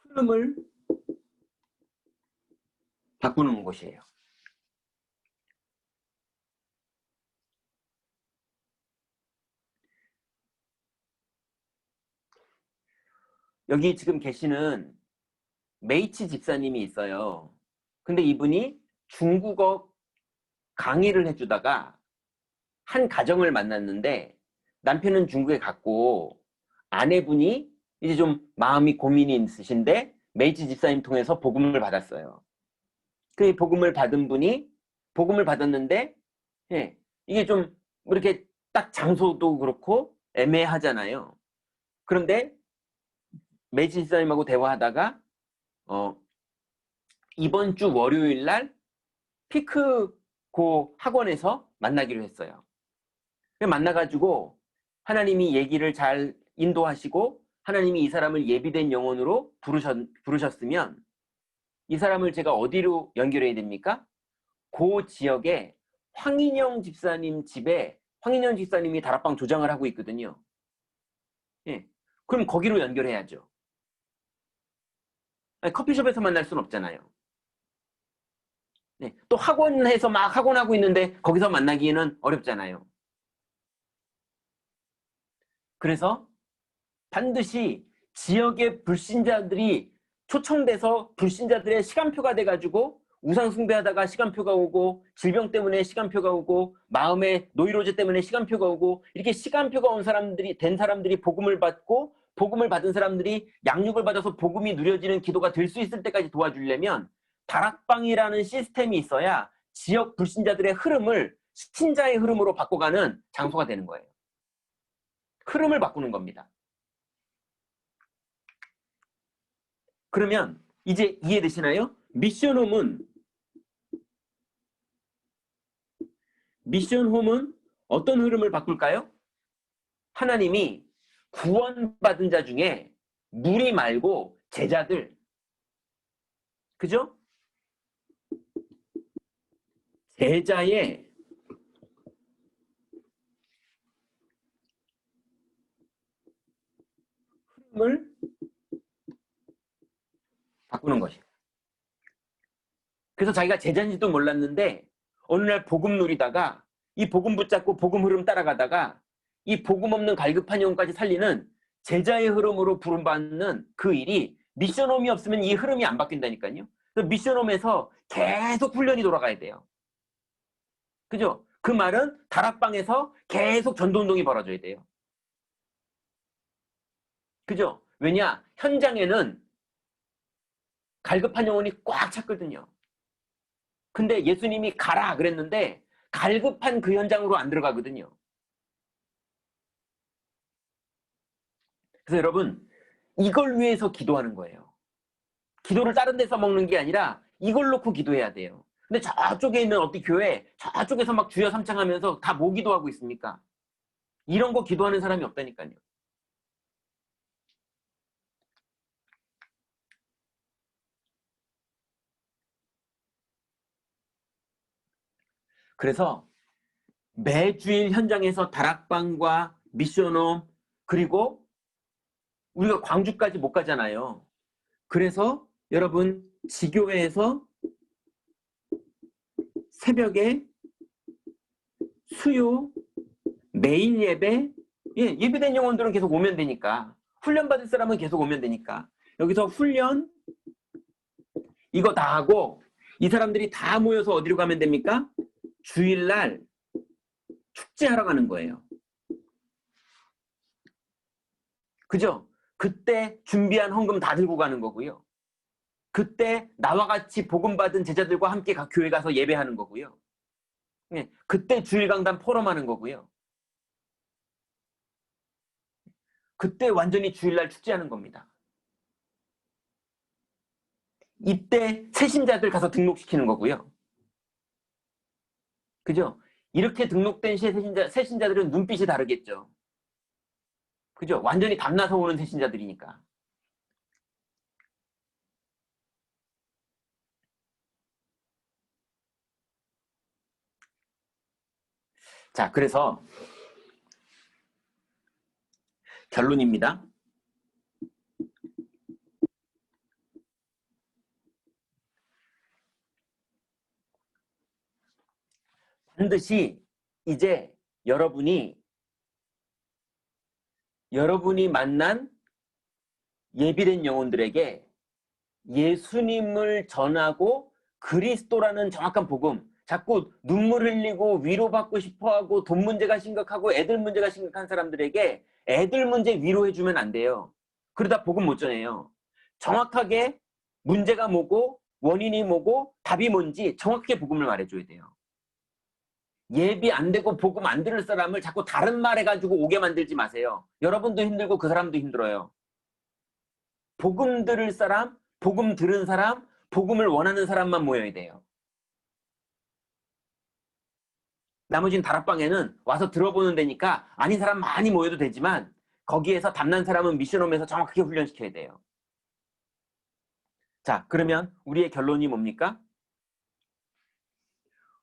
흐름을 바꾸는 곳이에요. 여기 지금 계시는 메이치 집사님이 있어요. 근데 이분이 중국어 강의를 해주다가 한 가정을 만났는데 남편은 중국에 갔고 아내분이 이제 좀 마음이 고민이 있으신데 메이치 집사님 통해서 복음을 받았어요. 그 복음을 받은 분이 복음을 받았는데 이게 좀 이렇게 딱 장소도 그렇고 애매하잖아요. 그런데 메이치 집사님하고 대화하다가 이번 주 월요일 날 피크고 학원에서 만나기로 했어요. 만나가지고 하나님이 얘기를 잘 인도하시고 하나님이 이 사람을 예비된 영혼으로 부르셨으면 이 사람을 제가 어디로 연결해야 됩니까? 그 지역에 황인영 집사님 집에 황인영 집사님이 다락방 조장을 하고 있거든요. 그럼 거기로 연결해야죠. 아니, 커피숍에서 만날 순 없잖아요. 또 학원에서 막 학원하고 있는데 거기서 만나기는 어렵잖아요. 그래서 반드시 지역의 불신자들이 초청돼서 불신자들의 시간표가 돼가지고 우상 숭배하다가 시간표가 오고 질병 때문에 시간표가 오고 마음의 노이로제 때문에 시간표가 오고 이렇게 시간표가 온 사람들이 된 사람들이 복음을 받고 복음을 받은 사람들이 양육을 받아서 복음이 누려지는 기도가 될 수 있을 때까지 도와주려면 다락방이라는 시스템이 있어야 지역 불신자들의 흐름을 신자의 흐름으로 바꿔가는 장소가 되는 거예요. 흐름을 바꾸는 겁니다. 그러면 이제 이해되시나요? 미션홈은 어떤 흐름을 바꿀까요? 하나님이 구원받은 자 중에 무리 말고 제자들, 그죠? 제자의 흐름을 바꾸는 것이에요. 그래서 자기가 제자인지도 몰랐는데 어느 날 복음 누리다가 이 복음 붙잡고 복음 흐름 따라가다가 이 복음 없는 갈급한 영혼까지 살리는 제자의 흐름으로 부름받는 그 일이 미션홈이 없으면 이 흐름이 안 바뀐다니까요. 그래서 미션홈에서 계속 훈련이 돌아가야 돼요. 그죠? 그 말은 다락방에서 계속 전도운동이 벌어져야 돼요. 그죠? 왜냐? 현장에는 갈급한 영혼이 꽉 찼거든요. 근데 예수님이 가라 그랬는데 갈급한 그 현장으로 안 들어가거든요. 그래서 여러분, 이걸 위해서 기도하는 거예요. 기도를 다른 데서 먹는 게 아니라 이걸 놓고 기도해야 돼요. 근데 저쪽에 있는 어디 교회 저쪽에서 막 주여 삼창하면서 다 뭐 기도하고 있습니까? 이런 거 기도하는 사람이 없다니까요. 그래서 매주일 현장에서 다락방과 미션홈 그리고 우리가 광주까지 못 가잖아요. 그래서 여러분 지교회에서 새벽에 수요 메인 예배 예배된 영혼들은 계속 오면 되니까 훈련 받을 사람은 계속 오면 되니까 여기서 훈련 이거 다 하고 이 사람들이 다 모여서 어디로 가면 됩니까? 주일날 축제하러 가는 거예요. 그죠? 그때 준비한 헌금 다 들고 가는 거고요. 그때 나와 같이 복음 받은 제자들과 함께 교회 가서 예배하는 거고요. 그때 주일 강단 포럼하는 거고요. 그때 완전히 주일날 축제하는 겁니다. 이때 새신자들 가서 등록시키는 거고요. 그죠? 이렇게 등록된 새신자들은 눈빛이 다르겠죠. 그죠? 완전히 담나서 오는 새신자들이니까. 자, 그래서 결론입니다. 반드시 이제 여러분이 만난 예비된 영혼들에게 예수님을 전하고 그리스도라는 정확한 복음, 자꾸 눈물 흘리고 위로받고 싶어하고 돈 문제가 심각하고 애들 문제가 심각한 사람들에게 애들 문제 위로해주면 안 돼요. 그러다 복음 못 전해요. 정확하게 문제가 뭐고 원인이 뭐고 답이 뭔지 정확하게 복음을 말해줘야 돼요. 예비 안 되고 복음 안 들을 사람을 자꾸 다른 말 해가지고 오게 만들지 마세요. 여러분도 힘들고 그 사람도 힘들어요. 복음 들을 사람, 복음 들은 사람, 복음을 원하는 사람만 모여야 돼요. 나머지는 다락방에는 와서 들어보는 데니까 아닌 사람 많이 모여도 되지만 거기에서 담난 사람은 미션홈에서 정확하게 훈련시켜야 돼요. 자, 그러면 우리의 결론이 뭡니까?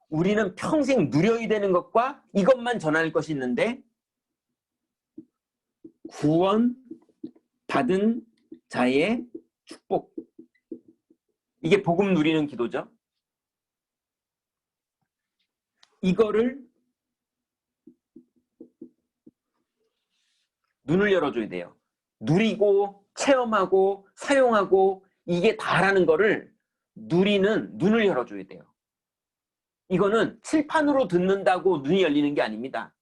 우리는 평생 누려야 되는 것과 이것만 전할 것이 있는데 구원 받은 자의 축복. 이게 복음 누리는 기도죠. 이거를 눈을 열어줘야 돼요. 누리고 체험하고 사용하고 이게 다라는 거를 누리는 눈을 열어줘야 돼요. 이거는 칠판으로 듣는다고 눈이 열리는 게 아닙니다.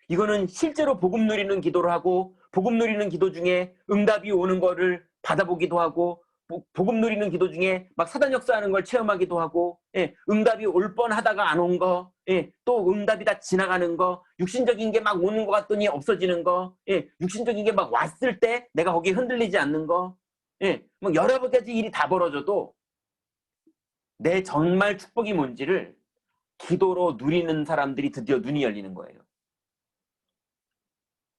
이거는 실제로 복음 누리는 기도를 하고 복음 누리는 기도 중에 응답이 오는 거를 받아보기도 하고 복음 누리는 기도 중에 막 사단 역사하는 걸 체험하기도 하고 응답이 올 뻔하다가 안 온 거, 또 응답이 다 지나가는 거, 육신적인 게 막 오는 것 같더니 없어지는 거, 육신적인 게 막 왔을 때 내가 거기에 흔들리지 않는 거, 뭐 여러 가지 일이 다 벌어져도 내 정말 축복이 뭔지를 기도로 누리는 사람들이 드디어 눈이 열리는 거예요.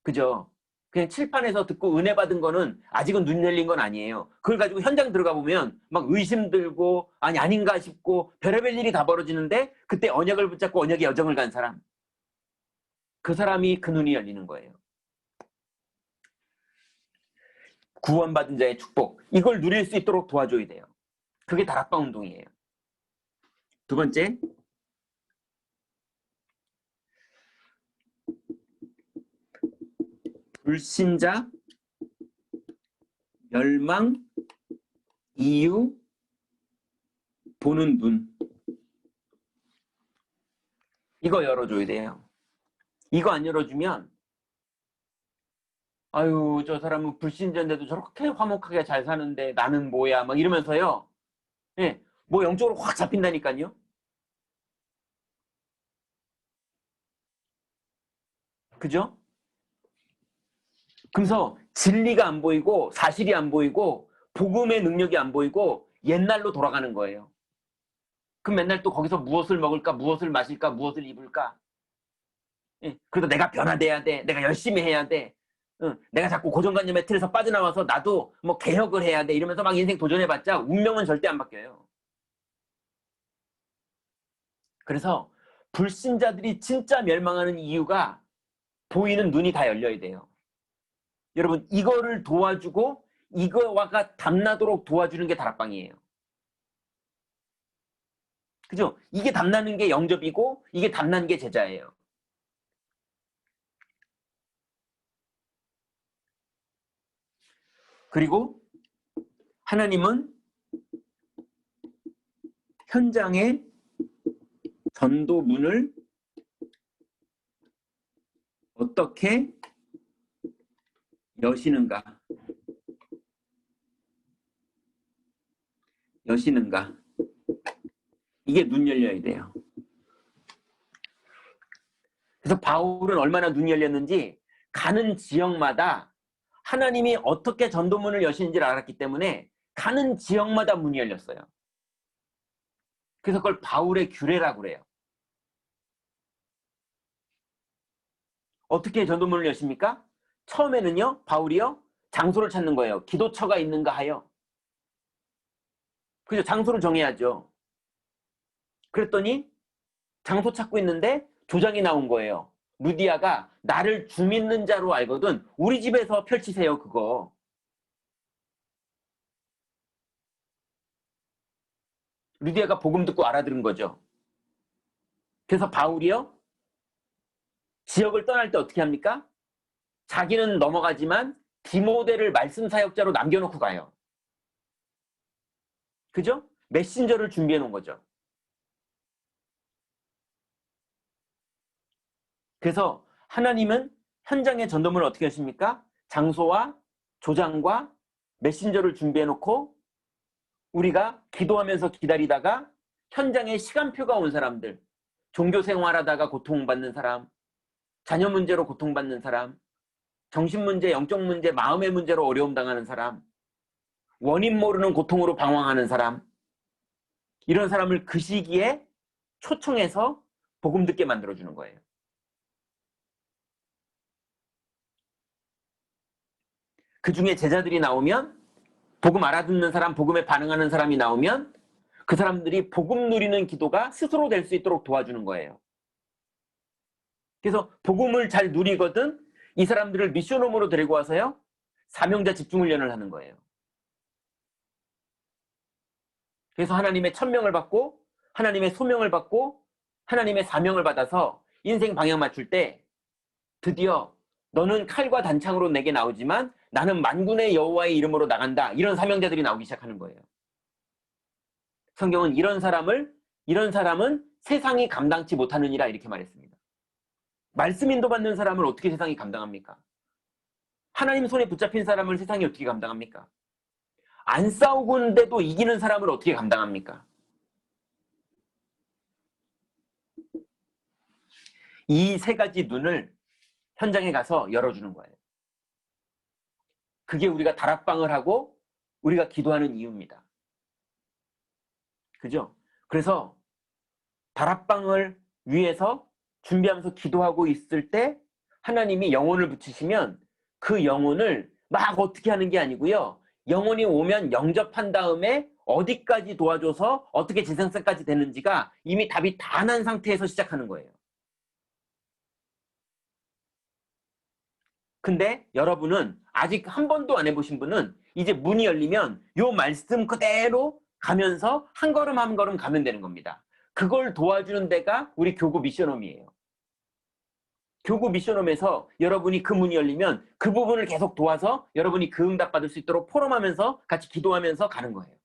그죠? 그냥 칠판에서 듣고 은혜 받은 거는 아직은 눈 열린 건 아니에요. 그걸 가지고 현장 들어가 보면 막 의심 들고 아니 아닌가 싶고 별의별 일이 다 벌어지는데 그때 언약을 붙잡고 언약의 여정을 간 사람, 그 사람이 그 눈이 열리는 거예요. 구원받은 자의 축복, 이걸 누릴 수 있도록 도와줘야 돼요. 그게 다락방 운동이에요. 두 번째, 불신자, 멸망, 이유, 보는 눈. 이거 열어줘야 돼요. 이거 안 열어주면 아유 저 사람은 불신자인데도 저렇게 화목하게 잘 사는데 나는 뭐야 막 이러면서요. 예, 뭐 영적으로 확 잡힌다니까요. 그죠? 그래서 진리가 안 보이고 사실이 안 보이고 복음의 능력이 안 보이고 옛날로 돌아가는 거예요. 그럼 맨날 또 거기서 무엇을 먹을까, 무엇을 마실까, 무엇을 입을까. 예, 그래도 내가 변화돼야 돼. 내가 열심히 해야 돼. 응, 내가 자꾸 고정관념의 틀에서 빠져나와서 나도 뭐 개혁을 해야 돼. 이러면서 막 인생 도전해봤자 운명은 절대 안 바뀌어요. 그래서 불신자들이 진짜 멸망하는 이유가 보이는 눈이 다 열려야 돼요. 여러분 이거를 도와주고 이거와가 담나도록 도와주는 게 다락방이에요. 그죠? 이게 담나는 게 영접이고 이게 담나는 게 제자예요. 그리고 하나님은 현장의 전도문을 어떻게 여시는가? 이게 눈 열려야 돼요. 그래서 바울은 얼마나 눈이 열렸는지 가는 지역마다 하나님이 어떻게 전도문을 여시는지를 알았기 때문에 가는 지역마다 문이 열렸어요. 그래서 그걸 바울의 규례라고 그래요. 어떻게 전도문을 여십니까? 처음에는요, 바울이요, 장소를 찾는 거예요. 기도처가 있는가 하여. 그죠? 장소를 정해야죠. 그랬더니 장소 찾고 있는데 조장이 나온 거예요. 루디아가 나를 주 믿는 자로 알거든 우리 집에서 펼치세요 그거. 루디아가 복음 듣고 알아들은 거죠. 그래서 바울이요 지역을 떠날 때 어떻게 합니까? 자기는 넘어가지만 디모데를 말씀 사역자로 남겨놓고 가요. 그죠? 메신저를 준비해 놓은 거죠. 그래서 하나님은 현장의 전도문을 어떻게 하십니까? 장소와 조장과 메신저를 준비해 놓고 우리가 기도하면서 기다리다가 현장에 시간표가 온 사람들, 종교 생활하다가 고통받는 사람, 자녀 문제로 고통받는 사람, 정신 문제, 영적 문제, 마음의 문제로 어려움 당하는 사람, 원인 모르는 고통으로 방황하는 사람, 이런 사람을 그 시기에 초청해서 복음 듣게 만들어주는 거예요. 그 중에 제자들이 나오면 복음 알아듣는 사람, 복음에 반응하는 사람이 나오면 그 사람들이 복음 누리는 기도가 스스로 될 수 있도록 도와주는 거예요. 그래서 복음을 잘 누리거든 이 사람들을 미션홈으로 데리고 와서요 사명자 집중훈련을 하는 거예요. 그래서 하나님의 천명을 받고 하나님의 소명을 받고 하나님의 사명을 받아서 인생 방향 맞출 때 드디어 너는 칼과 단창으로 내게 나오지만 나는 만군의 여호와의 이름으로 나간다. 이런 사명자들이 나오기 시작하는 거예요. 성경은 이런 사람은 세상이 감당치 못하느니라 이렇게 말했습니다. 말씀 인도받는 사람을 어떻게 세상이 감당합니까? 하나님 손에 붙잡힌 사람을 세상이 어떻게 감당합니까? 안 싸우고 있는데도 이기는 사람을 어떻게 감당합니까? 이 세 가지 눈을 현장에 가서 열어주는 거예요. 그게 우리가 다락방을 하고 우리가 기도하는 이유입니다. 그죠? 그래서 다락방을 위해서 준비하면서 기도하고 있을 때 하나님이 영혼을 붙이시면 그 영혼을 막 어떻게 하는 게 아니고요. 영혼이 오면 영접한 다음에 어디까지 도와줘서 어떻게 재생산까지 되는지가 이미 답이 다 난 상태에서 시작하는 거예요. 근데 여러분은 아직 한 번도 안 해보신 분은 이제 문이 열리면 요 말씀 그대로 가면서 한 걸음 한 걸음 가면 되는 겁니다. 그걸 도와주는 데가 우리 교구 미션홈이에요. 교구 미션홈에서 여러분이 그 문이 열리면 그 부분을 계속 도와서 여러분이 그 응답 받을 수 있도록 포럼하면서 같이 기도하면서 가는 거예요.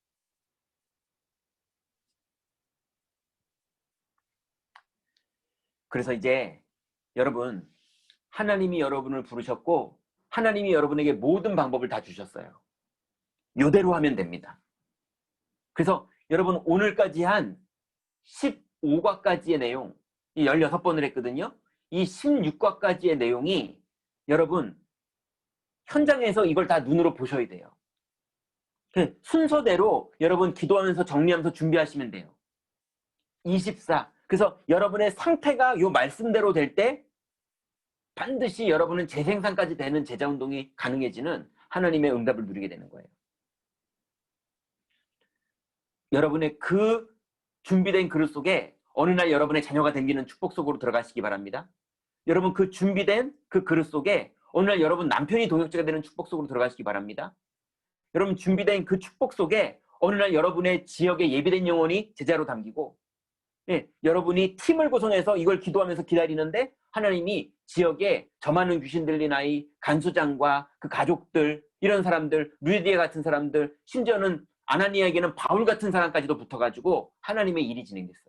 그래서 이제 여러분, 하나님이 여러분을 부르셨고 하나님이 여러분에게 모든 방법을 다 주셨어요. 이대로 하면 됩니다. 그래서 여러분, 오늘까지 한 15과까지의 내용, 16번을 했거든요. 이 16과까지의 내용이 여러분 현장에서 이걸 다 눈으로 보셔야 돼요. 순서대로 여러분 기도하면서 정리하면서 준비하시면 돼요. 24. 그래서 여러분의 상태가 이 말씀대로 될 때 반드시 여러분은 재생산까지 되는 제자운동이 가능해지는 하나님의 응답을 누리게 되는 거예요. 여러분의 그 준비된 그릇 속에 어느 날 여러분의 자녀가 댕기는 축복 속으로 들어가시기 바랍니다. 여러분, 그 준비된 그 그릇 속에 어느 날 여러분 남편이 동역자가 되는 축복 속으로 들어가시기 바랍니다. 여러분, 준비된 그 축복 속에 어느 날 여러분의 지역에 예비된 영혼이 제자로 담기고, 여러분이 팀을 구성해서 이걸 기도하면서 기다리는데 하나님이 지역에 저 많은 귀신 들린 아이, 간수장과 그 가족들, 이런 사람들, 루디에 같은 사람들, 심지어는 아나니아에게는 바울 같은 사람까지도 붙어가지고 하나님의 일이 진행됐어요.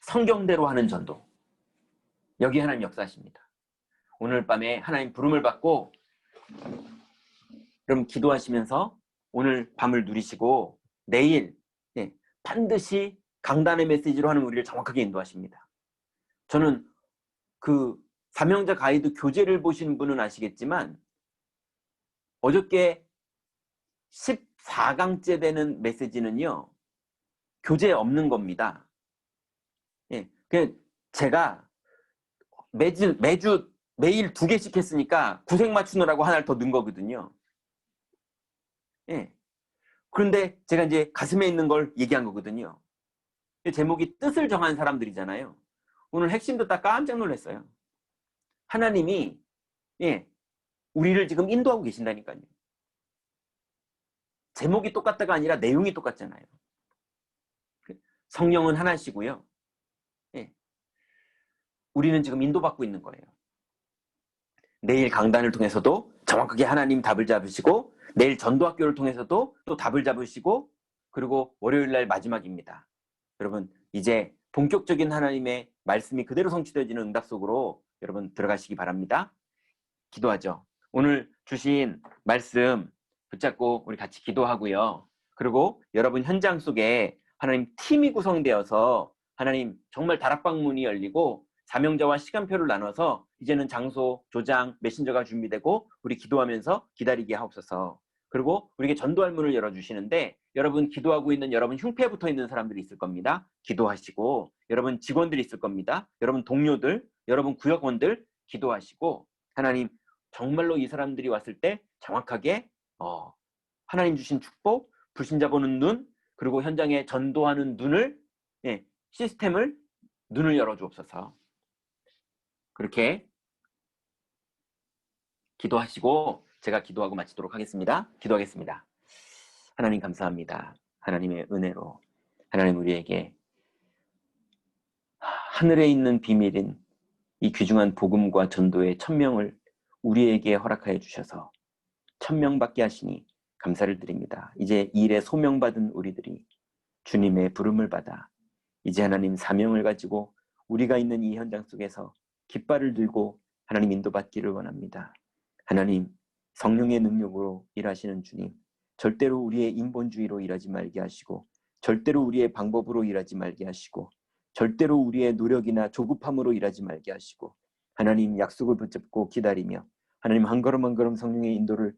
성경대로 하는 전도. 여기 하나님 역사하십니다. 오늘 밤에 하나님 부름을 받고 그럼 기도하시면서 오늘 밤을 누리시고 내일 반드시 강단의 메시지로 하는 우리를 정확하게 인도하십니다. 저는 그 사명자 가이드 교재를 보신 분은 아시겠지만 어저께 14강째 되는 메시지는요, 교재에 없는 겁니다. 제가 매주 매일 2개씩 했으니까 구색 맞추느라고 하나를 더 넣은 거거든요. 그런데 제가 이제 가슴에 있는 걸 얘기한 거거든요. 제목이 뜻을 정한 사람들이잖아요. 오늘 핵심도 딱 깜짝 놀랐어요. 하나님이 우리를 지금 인도하고 계신다니까요. 제목이 똑같다가 아니라 내용이 똑같잖아요. 성령은 하나시고요. 우리는 지금 인도받고 있는 거예요. 내일 강단을 통해서도 정확하게 하나님 답을 잡으시고, 내일 전도학교를 통해서도 또 답을 잡으시고, 그리고 월요일날 마지막입니다. 여러분, 이제 본격적인 하나님의 말씀이 그대로 성취되어지는 응답 속으로 여러분 들어가시기 바랍니다. 기도하죠. 오늘 주신 말씀 붙잡고 우리 같이 기도하고요. 그리고 여러분 현장 속에 하나님 팀이 구성되어서 하나님 정말 다락방 문이 열리고 사명자와 시간표를 나눠서 이제는 장소, 조장, 메신저가 준비되고 우리 기도하면서 기다리게 하옵소서. 그리고 우리에게 전도할 문을 열어주시는데 여러분 기도하고 있는 여러분 흉패에 붙어 있는 사람들이 있을 겁니다. 기도하시고 여러분 직원들이 있을 겁니다. 여러분 동료들, 여러분 구역원들 기도하시고 하나님 정말로 이 사람들이 왔을 때 정확하게 하나님 주신 축복, 불신자 보는 눈, 그리고 현장에 전도하는 눈을 시스템을 눈을 열어주옵소서. 그렇게 기도하시고 제가 기도하고 마치도록 하겠습니다. 기도하겠습니다. 하나님 감사합니다. 하나님의 은혜로 하나님 우리에게 하늘에 있는 비밀인 이 귀중한 복음과 전도의 1000명을 우리에게 허락하여 주셔서 1000명 받게 하시니 감사를 드립니다. 이제 이 일에 소명받은 우리들이 주님의 부름을 받아 이제 하나님 사명을 가지고 우리가 있는 이 현장 속에서 깃발을 들고 하나님 인도받기를 원합니다. 하나님 성령의 능력으로 일하시는 주님, 절대로 우리의 인본주의로 일하지 말게 하시고 절대로 우리의 방법으로 일하지 말게 하시고 절대로 우리의 노력이나 조급함으로 일하지 말게 하시고 하나님 약속을 붙잡고 기다리며 하나님 한 걸음 한 걸음 성령의 인도를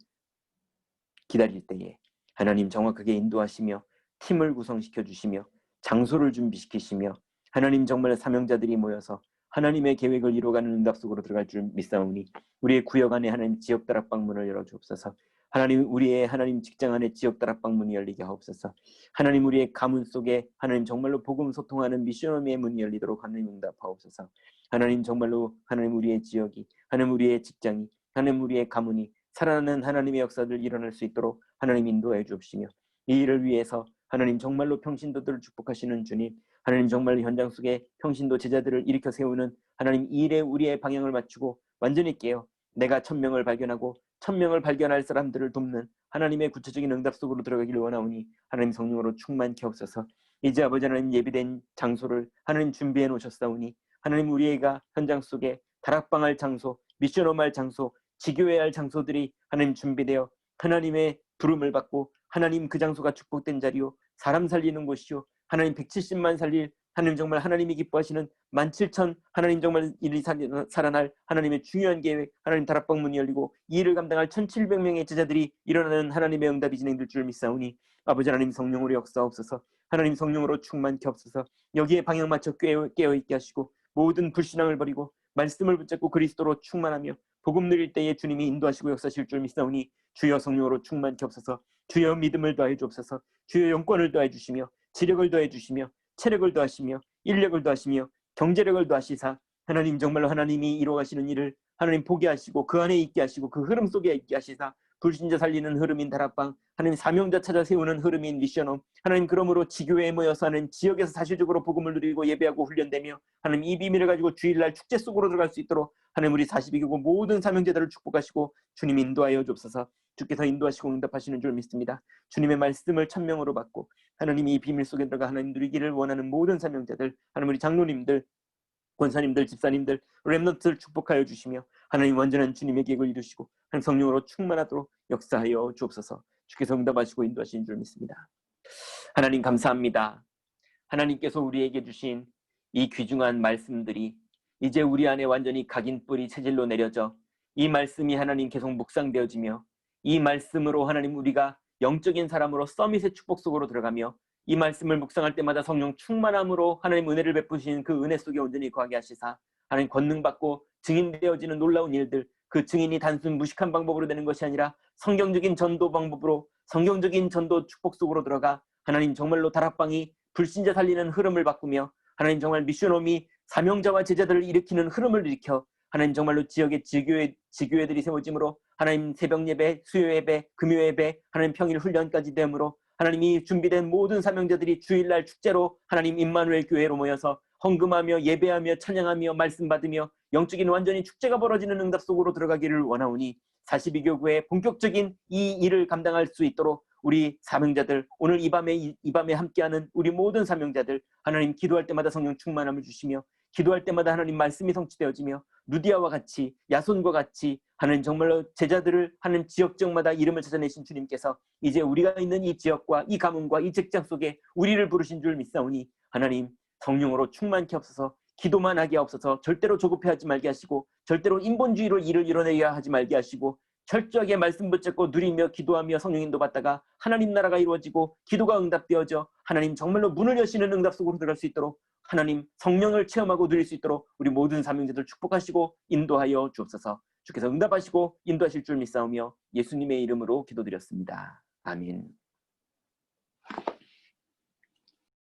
기다릴 때에 하나님 정확하게 인도하시며 팀을 구성시켜 주시며 장소를 준비시키시며 하나님 정말 사명자들이 모여서 하나님의 계획을 이루어가는 응답 속으로 들어갈 줄 믿사오니 우리의 구역 안에 하나님 지역 다락방 문을 열어주옵소서. 하나님 우리의 하나님 직장 안에 지역 다락방 문이 열리게 하옵소서. 하나님 우리의 가문 속에 하나님 정말로 복음 소통하는 미션홈의 문이 열리도록 하나님 응답하옵소서. 하나님 정말로 하나님 우리의 지역이 하나님 우리의 직장이 하나님 우리의 가문이 살아나는 하나님의 역사들 일어날 수 있도록 하나님 인도해 주옵시며 이 일을 위해서 하나님 정말로 평신도들을 축복하시는 주님, 하나님 정말로 현장 속에 평신도 제자들을 일으켜 세우는 하나님, 이 일에 우리의 방향을 맞추고 완전히 깨어 내가 1000명을 발견하고 1000명을 발견할 사람들을 돕는 하나님의 구체적인 응답 속으로 들어가기를 원하오니 하나님 성령으로 충만케 하옵소서. 이제 아버지 하나님 예비된 장소를 하나님 준비해 놓으셨사오니 하나님 우리가 현장 속에 다락방할 장소, 미션홈할 장소, 지교회할 장소들이 하나님 준비되어 하나님의 부름을 받고 하나님 그 장소가 축복된 자리요, 사람 살리는 곳이요, 하나님 170만 살릴 하나님 정말 하나님이 기뻐하시는 17,000 하나님 정말 일이 살아날 하나님의 중요한 계획, 하나님 다락방 문이 열리고 이 일을 감당할 1700명의 제자들이 일어나는 하나님의 응답이 진행될 줄 믿사오니 아버지 하나님 성령으로 역사옵소서. 하나님 성령으로 충만케 하옵소서. 여기에 방향 맞춰 깨어있게 하시고 모든 불신앙을 버리고 말씀을 붙잡고 그리스도로 충만하며 복음 누릴 때에 주님이 인도하시고 역사하실 줄 믿사오니 주여 성령으로 충만케 하옵소서. 주여 믿음을 더해 주옵소서. 주여 영권을 더해 주시며 지력을 더해 주시며 체력을 더하시며 인력을 더하시며 경제력을 더하시사 하나님 정말로 하나님이 이루어가시는 일을 하나님 보게 하시고 그 안에 있게 하시고 그 흐름 속에 있게 하시사 불신자 살리는 흐름인 다락방, 하나님 사명자 찾아 세우는 흐름인 미션홈, 하나님 그러므로 지교회에 모여서 하는 지역에서 사실적으로 복음을 누리고 예배하고 훈련되며 하나님 이 비밀을 가지고 주일날 축제 속으로 들어갈 수 있도록 하나님 우리 42교구 모든 사명자들을 축복하시고 주님 인도하여 주옵소서. 주께서 인도하시고 응답하시는 줄 믿습니다. 주님의 말씀을 천명으로 받고 하나님이 이 비밀 속에 들어가 하나님 누리기를 원하는 모든 사명자들, 하나님 우리 장로님들, 권사님들, 집사님들, 렘넌트를 축복하여 주시며 하나님 완전한 주님의 계획을 이루시고 하나님 성령으로 충만하도록 역사하여 주옵소서. 주께서 응답하시고 인도하시는 줄 믿습니다. 하나님 감사합니다. 하나님께서 우리에게 주신 이 귀중한 말씀들이 이제 우리 안에 완전히 각인 뿌리 체질로 내려져 이 말씀이 하나님 계속 묵상되어지며 이 말씀으로 하나님 우리가 영적인 사람으로 서밋의 축복 속으로 들어가며 이 말씀을 묵상할 때마다 성령 충만함으로 하나님 은혜를 베푸신 그 은혜 속에 온전히 거하게 하시사 하나님 권능받고 증인되어지는 놀라운 일들, 그 증인이 단순 무식한 방법으로 되는 것이 아니라 성경적인 전도 방법으로 성경적인 전도 축복 속으로 들어가 하나님 정말로 다락방이 불신자 살리는 흐름을 바꾸며 하나님 정말 미션홈이 사명자와 제자들을 일으키는 흐름을 일으켜 하나님 정말로 지역의 지교회들이 세워짐으로 하나님 새벽 예배, 수요 예배, 금요 예배, 하나님 평일 훈련까지 되므로 하나님이 준비된 모든 사명자들이 주일날 축제로 하나님 임마누엘 교회로 모여서 헌금하며 예배하며 찬양하며 말씀 받으며 영적인 완전히 축제가 벌어지는 응답 속으로 들어가기를 원하오니 42교구의 본격적인 이 일을 감당할 수 있도록 우리 사명자들, 오늘 이 밤에 함께하는 우리 모든 사명자들 하나님 기도할 때마다 성령 충만함을 주시며 기도할 때마다 하나님 말씀이 성취되어지며 루디아와 같이 야손과 같이 하나님 정말로 제자들을 하는 지역적마다 이름을 찾아내신 주님께서 이제 우리가 있는 이 지역과 이 가문과 이 직장 속에 우리를 부르신 줄 믿사오니 하나님 성령으로 충만케 하옵소서. 기도만 하게 하옵소서. 절대로 조급해하지 말게 하시고 절대로 인본주의로 일을 이뤄내야 하지 말게 하시고 철저하게 말씀 붙잡고 누리며 기도하며 성령 인도 받다가 하나님 나라가 이루어지고 기도가 응답되어져 하나님 정말로 문을 여시는 응답 속으로 들어갈 수 있도록 하나님 성령을 체험하고 누릴 수 있도록 우리 모든 사명자들 축복하시고 인도하여 주옵소서. 주께서 응답하시고 인도하실 줄 믿사오며 예수님의 이름으로 기도드렸습니다. 아멘.